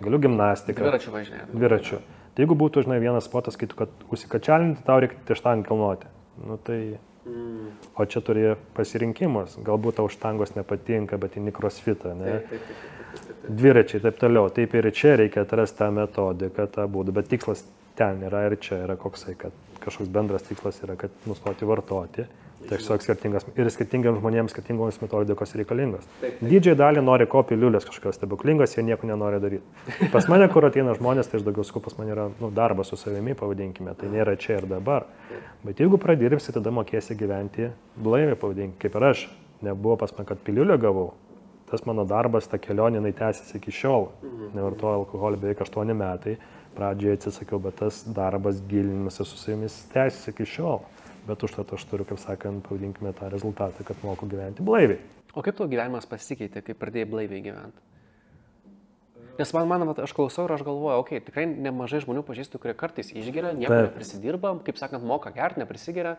galiu gimnastiką. Dviračiu važinėti. Tai jeigu būtų, vienas sportas, kai tu užsikačialinti, tau reikia štangą kilnoti. Tai O čia turi pasirinkimas. Galbūt tau štangos nepatinka, bet į crossfitą, ne? Dviračiai, taip toliau. Taip ir čia reikia atrasti tą metodiką, tą būdą. Bet tikslas ten yra ir čia yra koksai, kad kažkoks bendras tikslas yra, kad nustoti vartoti. Tiesiog skirtingiams žmonėms skirtingomis metodikos reikalingos. Didžiai dalį nori piliulės kažkokios stebuklingos, jie nieko nenori daryti. Pas mane, kur ateina žmonės, tai aš daugiau sakau, pas mane yra darbas su savimi, pavadinkime, tai nėra čia ir dabar. Bet jeigu pradirbsi, tada mokėsi gyventi blaiviai, pavadinkime, kaip ir aš. Nebuvo pas mane, kad piliulę gavau. Tas mano darbas, ta kelionė, jinai tęsiasi iki šiol. Nevartoju alkoholį beveik 8 metai. Pradžioje atsisakiau, bet tas darbas gilinimasis su savimi tęsiasi iki šiol. Bet užtat aš turiu, kaip sakant, pavadinkime tą rezultatą, kad moku gyventi blaiviai. O kaip tavo gyvenimas pasikeitė, kai pradėjai blaiviai gyventi? Nes aš klausau ir aš galvoju, tikrai nemažai žmonių pažįstu, kurie kartais išgeria, nieko neprisidirba, kaip sakant, moka gerti, neprisigeria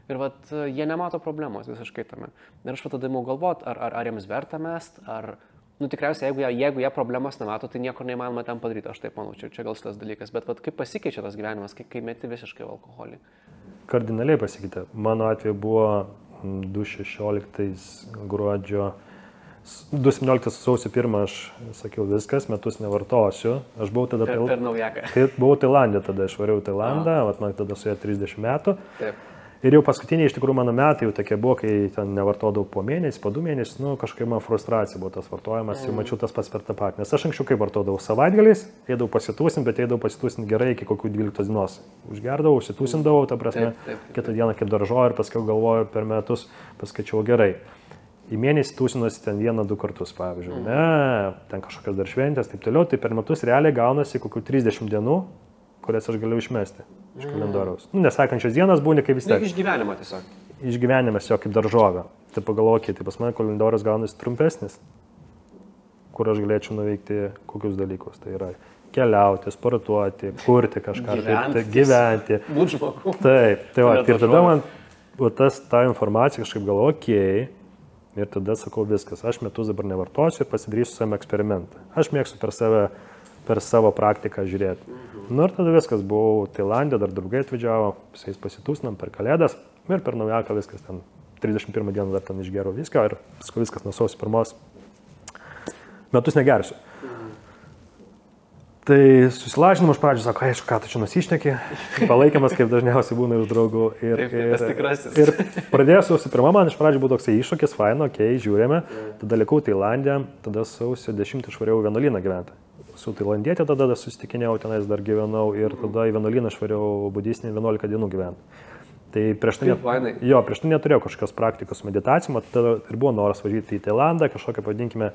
ir jie nemato problemos visiškai tame. Ir aš tada imu galvoti, ar jiems verta mest, ar... tikriausiai, jeigu jie problemas nemato, tai niekur neįmanoma ten padaryti, aš taip manau, čia gal šitas dalykas. Bet kaip pasikeičia tas gyvenimas, kai meti visiškai alkoholį? Kardinaliai pasikeitė. Mano atveju buvo 2016 gruodžio, 2017 sausio 1 aš sakiau viskas, metus nevartosiu. Aš buvau tada... Per naujaką. Buvau Tailandė, tada išvariau į Tailandą, man tada suėjo 30 metų. Taip. Ir jau paskutiniai iš tikrųjų mano metai jau tokie buvo, kai ten nevartodavau po mėnesį, po 2 mėnesius, kažkaip man frustracija buvo tas vartojimas, jau mačiau tas pats per tą patį. Nes aš anksčiau kaip vartodavau savaitgaliais, eidavau pasitūsinti, bet eidavau pasitūsinti gerai iki kokių 12 dienos. Užgerdavau, užsitūsindavau, ta prasme, kitą dieną kaip daržo ir paskui galvoju per metus, paskaičiau gerai. Į mėnesį tūsinuosi ten 1-2 kartus, pavyzdžiui, ten kažkokios dar šventės, taip toliau, tai per metus realiai gaunasi kokių 30 dienų, kurias aš galiu išmesti iš kalendoriaus. Nesakančios dienas būni kaip vis tiek. Išgyvenimą tiesiog. Išgyvenimas jo kaip daržovė. Tai pagalvokit, tai pas mane kalendorius gaunasi trumpesnis, kur aš galėčiau nuveikti kokius dalykus. Tai yra keliauti, sportuoti, kurti kažką, gyventi. Būt žmogu. Taip, tai va, ir tada man ta informacija kažkaip galvoju, ir tada sakau viskas, aš metus dabar nevartosiu ir pasidarysiu savo eksperimentą. Aš mėgstu per savo praktiką žiūrėti. Ir tada viskas, buvau Tailandė, dar draugai atvažiavo, su jais pasitūsinam per kalėdas ir per naujaką viskas ten, 31 dieną dar ten išgėriau viską ir paskui viskas nuo sausio 1 metus negersiu. Tai susilažinimo iš pradžių sako, aišku, ką tu čia nusišneki, palaikymas kaip dažniausiai būna iš draugų. Ir pradėjau sausio 1, man iš pradžių buvo toksai iššūkis, faino, žiūrėme, tada likau Tailandė, tada sausio 10 išvariau vienuolyną gyventi. Su tailandietė tada susitikinėjau, tenais dar gyvenau ir tada į vienuolyną išvariau budistinį 11 dienų gyventi. Tai prieš tai neturėjau kažkokios praktikos meditacijų, tada ir buvo noras važiuoti į Tailandą, kažkokią, pavadinkime,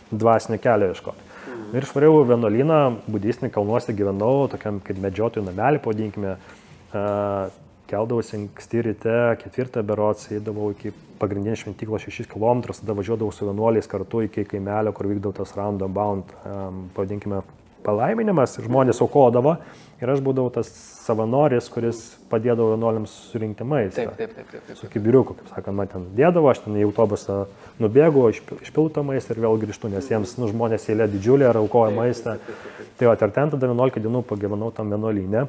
dvasinę kelią ieškoti. Ir išvariau vienuolyną, budistinį kalnuose gyvenau, tokiam kaip medžiotojų namelį, pavadinkime, keldavausi anksti ryte, 4 berods, eidavau iki pagrindinės šventyklos 6 km, tada važiuodavau su vienuoliais kartu iki kaimelio, kur vykdavo tas roundabout, pavadinkime, palaiminimas, žmonės aukodavo ir aš būdavau tas savanoris, kuris padėdavo vienuoliams surinkti maistą. Taip. Su kibiriuku, kaip sakant, man ten dėdavo, aš ten į autobusą nubėgu, išpilu tą maistą ir vėl grįžtu, nes jiems žmonės eilė didžiulė ir aukoja maistą. Tai ir ten tada 11 dienų pagyvenau tam vienuolyne.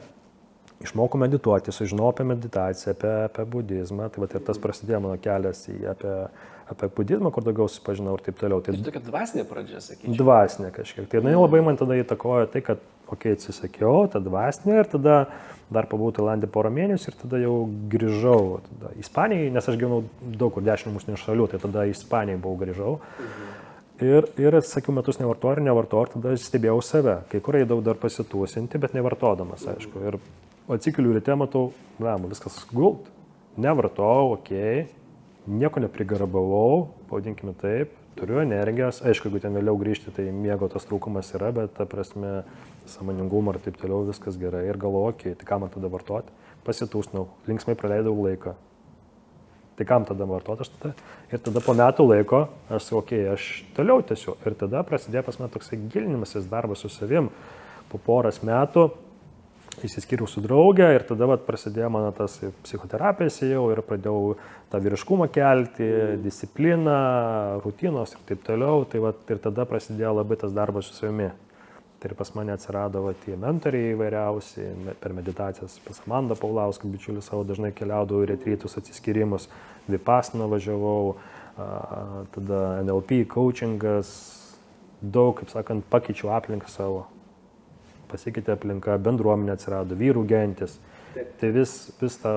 Išmokau medituoti, sužinau apie meditaciją, apie budizmą, tai ir tas prasidėjo mano kelias apie budizmą, kur daugiau susipažinau ir taip toliau. Tai tokia dvasinė pradžia, sakyčiau. Dvasinė kažkiek. Tai labai man tada įtakojo tai, kad, atsisakiau, ta dvasinė ir tada dar pabuvau Tailandė porą mėnesių ir tada jau grįžau į Ispaniją, nes aš gyvenau daug kur 10 mūsų šalių, tai tada į Ispaniją grįžau. Ir sakiau, metus nevartoju, tada stebėjau save. Kai kur eidavau dar pasitūsinti, bet nevartodamas, aišku. Ir atsikeliu ryte, matau, viskas gult. Nevartojau, nieko neprigarabavau, pavadinkime taip, turiu energijos. Aišku, jeigu ten vėliau grįžti, tai miego tas trūkumas yra, bet ta prasme, sąmoningumo ir taip toliau viskas gerai. Ir galvoju, tai kam man tada vartoti? Pasitūsnau, linksmai praleidau laiką. Tai kam tada vartoti aš tada? Ir tada po metų laiko aš sakau, aš toliau tęsiu. Ir tada prasidėjo pas mane toksai gilinimasis darbas su savim. Po poros metų įsiskyriau su draugė ir tada prasidėjo mano tas psichoterapijas jau ir pradėjau tą vyriškumą kelti, discipliną, rutinos ir taip toliau. Tai ir tada prasidėjo labai tas darbas su savimi. Tai ir pas mane atsirado tie mentoriai įvairiausi, per meditacijas pas Amandą Paulauską, bičiulį savo, dažnai keliaudavau į retrytus, atsiskyrimus, Vipassana važiavau, tada NLP, coachingas, daug, kaip sakant, pakeičiau aplinką savo. Pasikeitė aplinka, bendruomenė atsirado, vyrų gentis. Tai vis tą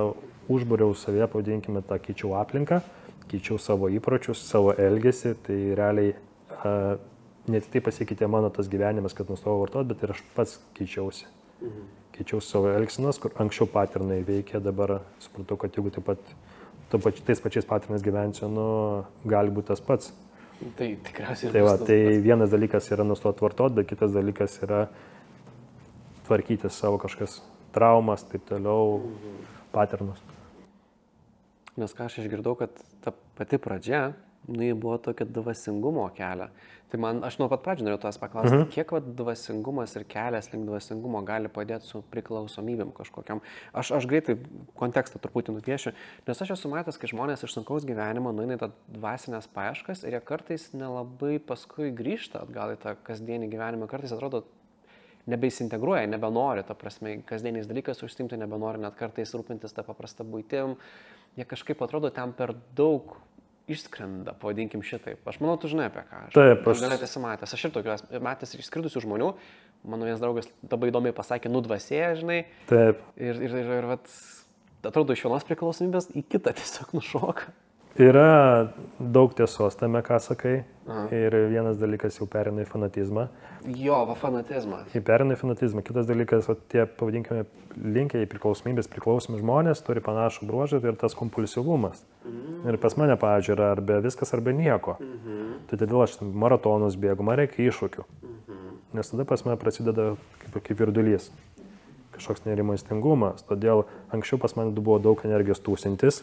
užbūriau savyje, pavadinkime, tą keičiau aplinką, keičiau savo įpročius, savo elgesį, tai realiai ne tik tai pasikeitė mano tas gyvenimas, kad nustojau vartoti, bet ir aš pats keičiausi. Keičiau savo elgsenas, kur anksčiau paternai veikė, dabar supratau, kad jeigu taip pat tais pačiais paternais gyvensiu, gali būti tas pats. Tai tikriausiai. Tai vienas dalykas yra nustoti vartoti, bet kitas dalykas yra tvarkyti savo kažkas traumas, taip toliau, paternus. Nes ką aš išgirdau, kad ta pati pradžia, jie buvo tokia dvasingumo kelia. Tai aš nuo pat pradžių norėjau tavęs paklausti, kiek dvasingumas ir kelias link dvasingumo gali padėti su priklausomybėm kažkokiam. Aš greitai kontekstą truputį nupiešiu, nes aš esu matęs, kai žmonės iš sunkaus gyvenimo nueina į tą dvasinės paieškas ir jie kartais nelabai paskui grįžta atgal į tą kasdienį gyvenimą, kartais atrodo nebeisintegruoja, nebenori, ta prasme, kasdieniais dalykais užsiimti, nebenori net kartais rūpintis tą paprastą buitim, jie kažkaip atrodo ten per daug išskrenda, pavadinkim šitaip. Aš manau, tu žinai apie ką. Taip, aš galėt esi matęs. Aš ir tokius matęs išskridusių žmonių. Mano vienas draugas labai įdomiai pasakė, nudvasėja, žinai. Taip. Ir vat, atrodo, iš vienos priklausomybės į kitą tiesiog nušoka. Yra daug tiesos tame, ką sakai. Ir vienas dalykas jau perina į fanatizmą. Jo, fanatizmą. Į perina į fanatizmą. Kitas dalykas, tie, pavadinkime, linkę į priklausomi žmonės turi panašų bruožą ir tas kompulsyvumas. Ir pas mane, pavyzdžiui, yra arba viskas, arba nieko. Tai todėl aš maratonus bėgu, man reikia iššūkių. Nes tada pas mane prasideda kaip virdulys. Kažkoks nerimastingumas. Todėl anksčiau pas mane buvo daug energijos tūsintis.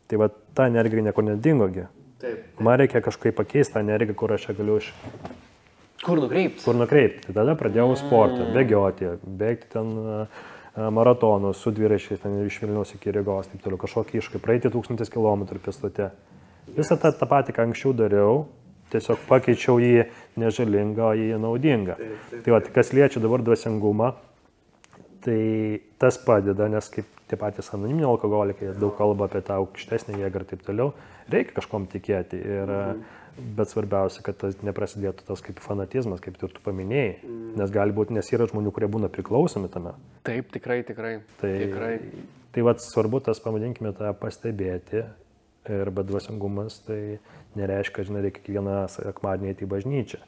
Tai va, ta energija niekur nedingogi. Man reikia kažkaip pakeisti tą energiją, kur aš čia galiu Kur nukreipti? Kur nukreipti. Tai tada pradėjau sportą, bėgioti, bėgti ten maratonus su dviračiais, ten iš Vilniaus iki Rygos, taip toliau, kažkokį iššūkį, praeiti 1000 km pėstute. Visą tą patį, ką anksčiau dariau, tiesiog pakeičiau jį nežalingą, jį naudingą. Tai va, kas liečia dabar dvasingumą, tai tas padeda, nes kaip tie patys anoniminiai alkoholikai daug kalba apie tą aukštesnį jėgą ir taip toliau, reikia kažkom tikėti. Bet svarbiausia, kad tas neprasidėtų tas kaip fanatizmas, kaip tu paminėjai, nes gali būti, nes yra žmonių, kurie būna priklausomi tame. Taip, tikrai. Tai vat svarbu tas, pavadinkime, tą pastebėti, ir bet dvasingumas tai nereiškia, žinai, reikia kiekvieną sekmadienį eiti į bažnyčią.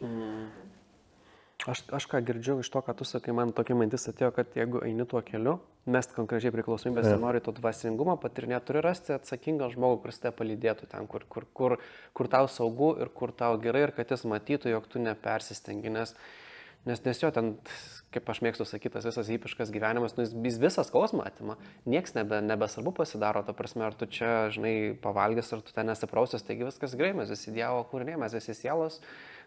Aš ką girdžiu iš to, ką tu sakai, man tokia mintis atėjo, kad jeigu eini tuo keliu, mest konkrečiai priklausomybės ir nori to dvasingumą patirinėti, turi rasti atsakingą žmogų, kuris tave palydėtų ten, kur tau saugu ir kur tau gerai ir kad jis matytų, jog tu nepersistengi, nes jo ten, kaip aš mėgstu sakyti, tas visas hipiškas gyvenimas, jis visas skausmą atima, nieks nebesvarbu pasidaro, ta prasme, ar tu čia, žinai, pavalgęs, ar tu ten nesiprausias, taigi viskas gerai, mes visi Dievo kūriniai, mes visi sielos.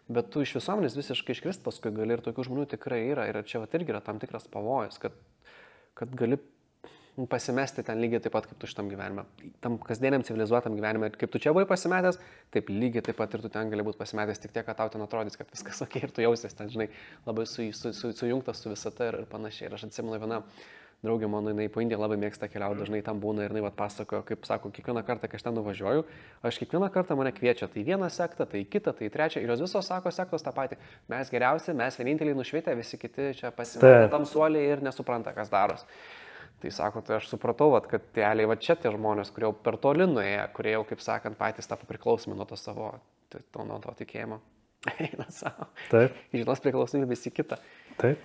Bet tu iš visuomenės visiškai iškrist paskui gali ir tokių žmonių tikrai yra. Ir čia vat irgi yra tam tikras pavojus, kad gali pasimesti ten lygiai taip pat, kaip tu šitam gyvenime. Tam kasdieniam civilizuotam gyvenime, kaip tu čia buvai pasimetęs, taip lygiai taip pat ir tu ten gali būti pasimetęs, tik tiek, kad tau ten atrodys, kad viskas ok ir tu jausies ten, žinai, labai sujungtas su visata ir panašiai. Ir aš atsimenu viena draugė mano, jinai po Indiją labai mėgsta keliauti, dažnai tam būna ir jinai vat pasakojo, kaip sako, kiekvieną kartą, kai aš ten nuvažiuoju, aš kiekvieną kartą mane kviečia, tai vieną sektą, tai kitą, tai trečią, ir jos visos sako sektos tą patį. Mes geriausi, mes vieninteliai nušvietę, visi kiti čia pasimetę tam suoliai ir nesupranta, kas daros. Tai sako, tai aš supratau, vat, kad realiai va čia tie žmonės, kurie jau per toli nuėjo, kurie jau, kaip sakant, patys tapo priklausomi nuo to savo, nuo to tikėjimo. Eina savo. Taip. Žinos priklausomybė visi kitą. Taip.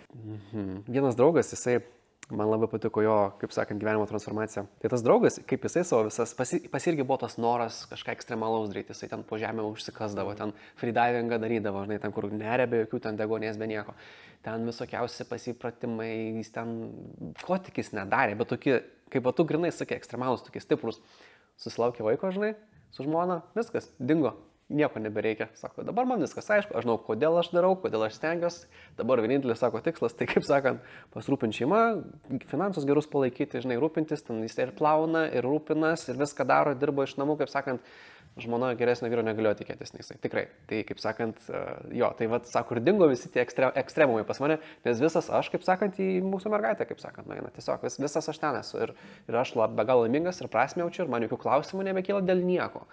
Vienas draugas, jisai man labai patiko jo, kaip sakant, gyvenimo transformacija. Tai tas draugas, kaip jisai savo visas, pas irgi buvo tas noras kažką ekstremalaus daryti, jisai ten po žemę užsikasdavo, ten freedivingą darydavo, žinai, ten kur neria be jokių ten degonės, be nieko. Ten visokiausi pasipratimai, jis ten ko tik jis nedarė, bet tokie, kaip tu grinai sakai, ekstremalus, tokie stiprus. Susilaukė vaiko, žinai, su žmona, viskas, dingo. Nieko nebereikia. Sako, dabar man viskas aišku, aš žinau, kodėl aš darau, kodėl aš stengiuosi. Dabar vienintelis, sako, tikslas, tai kaip sakant, pasirūpinti šeimą, finansus gerus palaikyti, žinai, rūpintis, ten jis ir plauna, ir rūpinas, ir viską daro, dirba iš namų, kaip sakant, žmona geresnio vyro negalėjo tikėtis neisai. Tikrai. Tai, kaip sakant, jo, tai vat, sako, ir dingo visi tie ekstremumai pas mane, nes visas aš, kaip sakant, į mūsų mergaitę, kaip sakant, nueina. Tiesiog visas aš ten esu. Ir aš be galo laimingas ir prasmę jaučiu, ir man jokių klausimų nebekyla dėl nieko.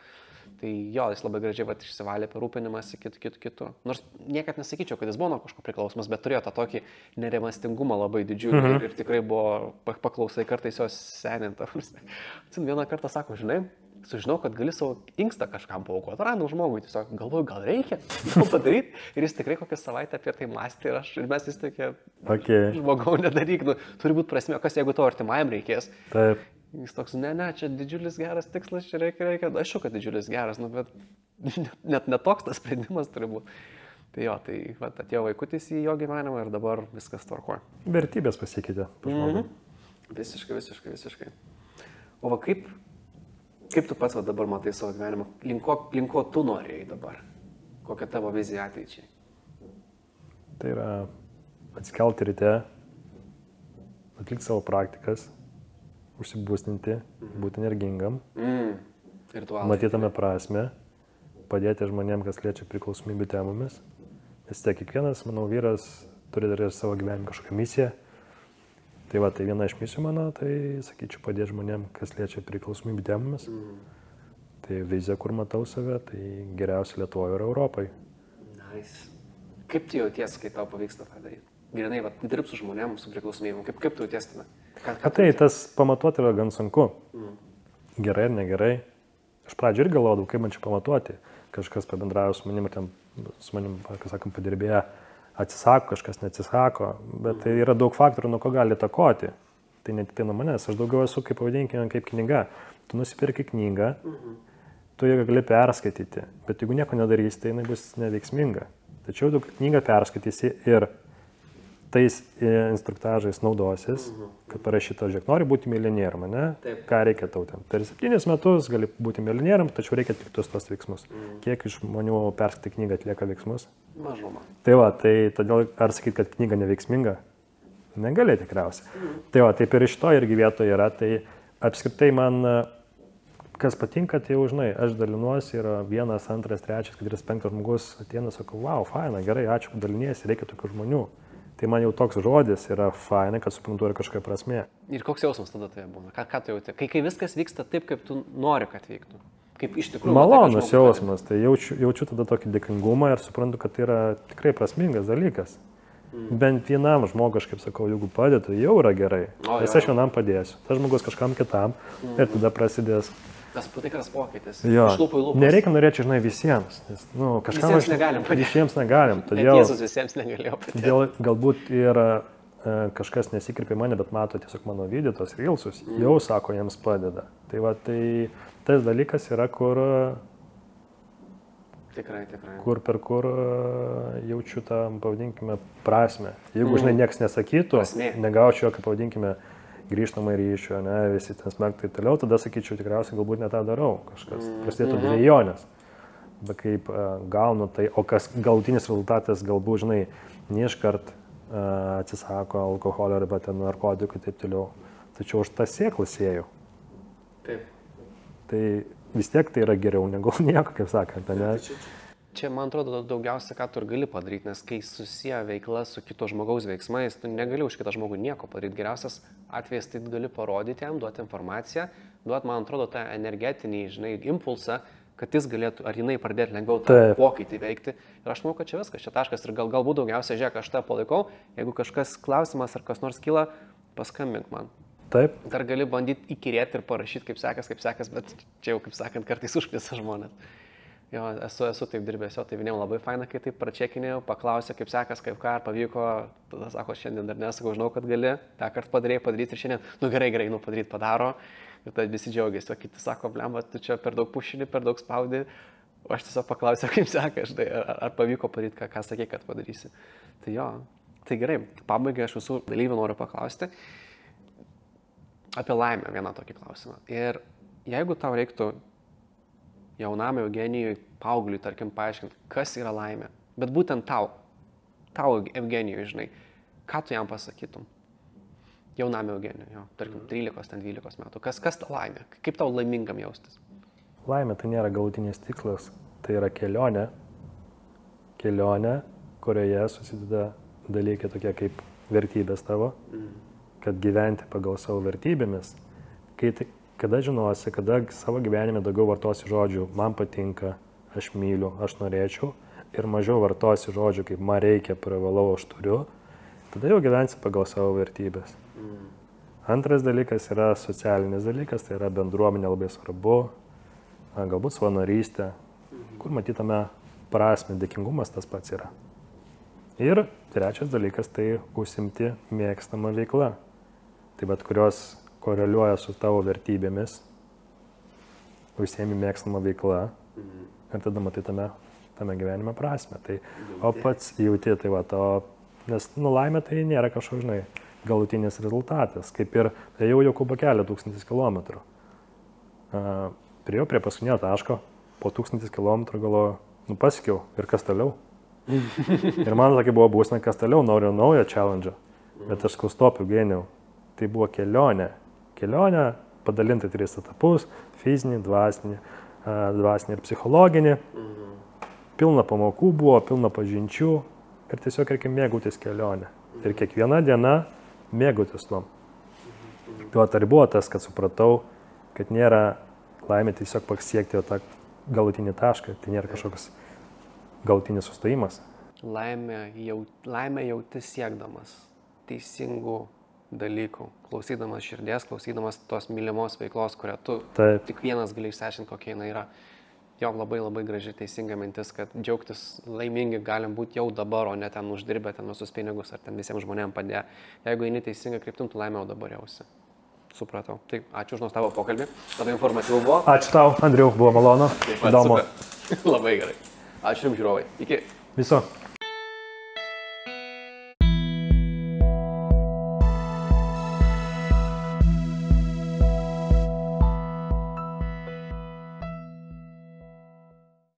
Tai jo, jis labai gražiai vat, išsivalė per rūpinimąsi kitų. Nors niekad nesakyčiau, kad jis buvo nuo kažko priklausomas, bet turėjo tą tokį nerimastingumą labai didžiulį ir tikrai buvo paklausai kartais jos seninta. Atsim, vieną kartą sako, žinai, sužinau, kad gali savo inkstą kažkam paaukoti, random žmogui, tiesiog galvoju, gal reikia to padaryti. Ir jis tikrai kokią savaitę apie tai mąstė ir mes vis tokie, žmogau, nedaryk, turi būti prasmė, kas jeigu to artimajam reikės. Taip. Jis toks, ne, čia didžiulis geras tikslas, čia reikia, aišku, kad didžiulis geras, bet net toks tas sprendimas turi būti. Tai jo, tai vat, atėjo vaikutis į jo gyvenimą ir dabar viskas tvarkoja. Vertybės pasikeitė. Visiškai. O va kaip tu pats va, dabar matai savo gyvenimą? Link ko tu norėjai dabar? Kokia tavo vizija ateičiai? Tai yra atsikelti ryte, atlikti savo praktikas, užsibūstinti, būti energingam, matytame prasme, padėti žmonėms, kas liečia priklausomybių temomis. Nes tiek kiekvienas, manau, vyras turi dar ir savo gyvenime kažkokią misiją. Tai va, tai viena iš misijų mano, tai, sakyčiau, padėti žmonėms, kas liečia priklausomybių temomis. Tai vizija, kur matau save, tai geriausia Lietuvoje ir Europai. Nice. Kaip tu jauties, kai tau pavyksta tą daryti? Grinai, dirbti su žmonėms, su priklausomybėm. Kaip tu jauties tada? Tai tas pamatuoti yra gan sunku. Gerai ar negerai. Aš pradžioje ir galvodavau, kaip man čia pamatuoti. Kažkas pabendravo su manim ir ten su manim, kas sakom, padirbėję atsisako, kažkas neatsisako. Bet tai yra daug faktorių, nuo ko gali įtakoti. Tai ne tik tai nuo manęs. Aš daugiau esu, kaip pavadinkime, kaip knyga. Tu nusipirki knygą, tu ją gali perskaityti. Bet jeigu nieko nedarysi, tai jinai bus neveiksminga. Tačiau tu knygą perskaitysi ir tais instruktažais naudosis, kad parašyta, žiūrėk, nori būti milijonierium, ne? Taip. Ką reikia tau ten? Per 7 metus gali būti milijonierium, tačiau reikia tik tos veiksmus. Kiek iš žmonių perskaitę knygą atlieka veiksmus? Mažuma. Tai va, tai todėl ar sakyti, kad knyga neveiksminga? Negali tikriausiai. Tai va, taip ir iš to irgi vietoje yra, tai apskritai man, kas patinka, tai jau žinai, aš dalinuosi, yra 1, 2, 3, 4, 5 žmogus ateina, sakau, wow, faina, gerai, ačiū, kad daliniesi, reikia tokių žmonių. Tai man jau toks žodis yra faina, kad suprantu ir kažkokia prasmė. Ir koks jausmas tada tai būna? Ką tu jauti? Kai viskas vyksta taip, kaip tu nori, kad vyktų. Kaip iš tikrųjų. Malonus jausmas, tai jaučiu tada tokį dėkingumą ir suprantu, kad tai yra tikrai prasmingas dalykas. Bent vienam žmogui, aš kaip sakau, jeigu padėtų, jau yra gerai. Nes aš vienam padėsiu. Tas žmogus kažkam kitam ir tada prasidės. Tas patikras pokytis. Jo, iš lūpų į lūpas. Nereikia norėti, žinai, visiems. Nes, kažkam visiems negalim padėti. Visiems negalim. Todėl Jėzus visiems negalėjo padėti. Todėl galbūt ir kažkas nesikreipia mane, bet mato tiesiog mano videos, reelsus, jau sako, jiems padeda. Tai va, tai tas dalykas yra, kur Tikrai. Kur jaučiu tą, pavadinkime, prasme. Jeigu, žinai, nieks nesakytų, negaučiau jokio, pavadinkime, grįžtamą ryšio, ne, visi ten smerktai ir toliau, tada sakyčiau, tikriausiai galbūt ne tą darau, kažkas prasidėtų dvejonės. Bet kaip gaunu tai, o kas galutinis rezultatas galbūt, žinai, neiškart atsisako alkoholio arba ten narkotikų ir taip toliau. Tačiau už tą sėklą sėjau. Taip. Tai vis tiek tai yra geriau negu nieko, kaip sakant, ne? Čia, man atrodo, daugiausia, ką tu ir gali padaryti, nes kai susiję veikla su kito žmogaus veiksmais, tu negali už kitą žmogų nieko padaryti. Geriausias atvejis tai gali parodyti jam, duoti informaciją, duoti, man atrodo, tą energetinį, žinai, impulsą, kad jis galėtų, ar jinai pradėti lengviau tą pokytį veikti. Ir aš manau, kad čia viskas, čia taškas. Ir galbūt daugiausia, žiūrėk, aš tą palaikau. Jeigu kažkas klausimas ar kas nors kyla, paskambink man. Taip. Dar gali bandyti įkyrėti ir parašyti, kaip sekas, bet čia jau, kaip sakant, kartais užknisa žmonės. Jo, esu taip dirbęs, tai vieniem labai faina, kai taip pračekinėjau, paklausė, kaip sekas, kaip ką, ar pavyko, tada sako, šiandien dar nesakau, žinau, kad gali, tą kartą padaryti ir šiandien, gerai, padaryti, padaro, ir tada visi džiaugiasi, o kiti sako, blemba, tu čia per daug pušini, per daug spaudi, o aš tiesiog paklausiau, kaip sekas, ar pavyko padaryti, ką sakė, kad padarysi. Tai jo, tai gerai, pabaigai aš visų dalyvių noriu paklausti apie laimę vieną tokį klausimą. Ir jeigu tau reiktų jaunam Eugenijui, paaugliui, tarkim, paaiškinti, kas yra laimė. Bet būtent tau Eugenijui, žinai, ką tu jam pasakytum? Jaunam Eugenijui, jo, tarkim, 13-12 metų. Kas ta laimė? Kaip tau laimingam jaustis? Laimė tai nėra galutinis tikslas, tai yra kelionė, kurioje susideda dalykai tokie kaip vertybės tavo, kad gyventi pagal savo vertybėmis, kada žinosi, kada savo gyvenime daugiau vartosi žodžių, man patinka, aš myliu, aš norėčiau, ir mažiau vartosi žodžių, kaip man reikia, privalau, aš turiu, tada jau gyvensi pagal savo vertybės. Antras dalykas yra socialinis dalykas, tai yra bendruomenė labai svarbu, galbūt savanorystė, kur matytame prasme, dėkingumas tas pats yra. Ir trečias dalykas tai užsimti mėgstamą veiklą, tai bet kurios koreliuoja su tavo vertybėmis, užsiemi mėgstamą veiklą ir tada matai tame gyvenime prasme. Tai, o pats jauti, tai va, nes laimė tai nėra kažkoks, žinai, galutinis rezultatas, kaip ir ėjau Jokūbo kelią 1000 kilometrų. Priėjau prie paskutinio taško, po 1000 kilometrų galvoju, pasiekiau ir kas toliau. Ir man tokia buvo būsena, kas toliau, noriu naujo challenge, bet aš stop, Eugenijau. Tai buvo kelionė padalinta 3 etapus, fizinį, dvasinį ir psichologinį. Pilna pamokų buvo, pilna pažinčių ir tiesiog reikia mėgautis kelionę. Ir kiekviena diena mėgautis tuom. Tuo tai buvo tas, kad supratau, kad nėra laimė tiesiog pasiekti tą galutinį tašką, tai nėra kažkoks galutinis sustojimas. Laimė jauti siekdamas teisingų dalykų, klausydamas širdies, klausydamas tos mylimos veiklos, kurią tu tik vienas gali išsiaiškinti, kokia jinai yra. Jo, labai graži teisinga mintis, kad džiaugtis laimingi galim būti jau dabar, o ne ten uždirbę ten visus pinigus ar ten visiems žmonėms padėjo. Jeigu eini teisinga kryptim, tu laimė jau dabar jausi. Supratau. Tai ačiū už nuostabų pokalbį. Labai informatyvu buvo. Ačiū tau, Andriau, buvo malonu. Įdomu. Labai gerai. Ačiū jums, žiūrovai. Iki. Viso.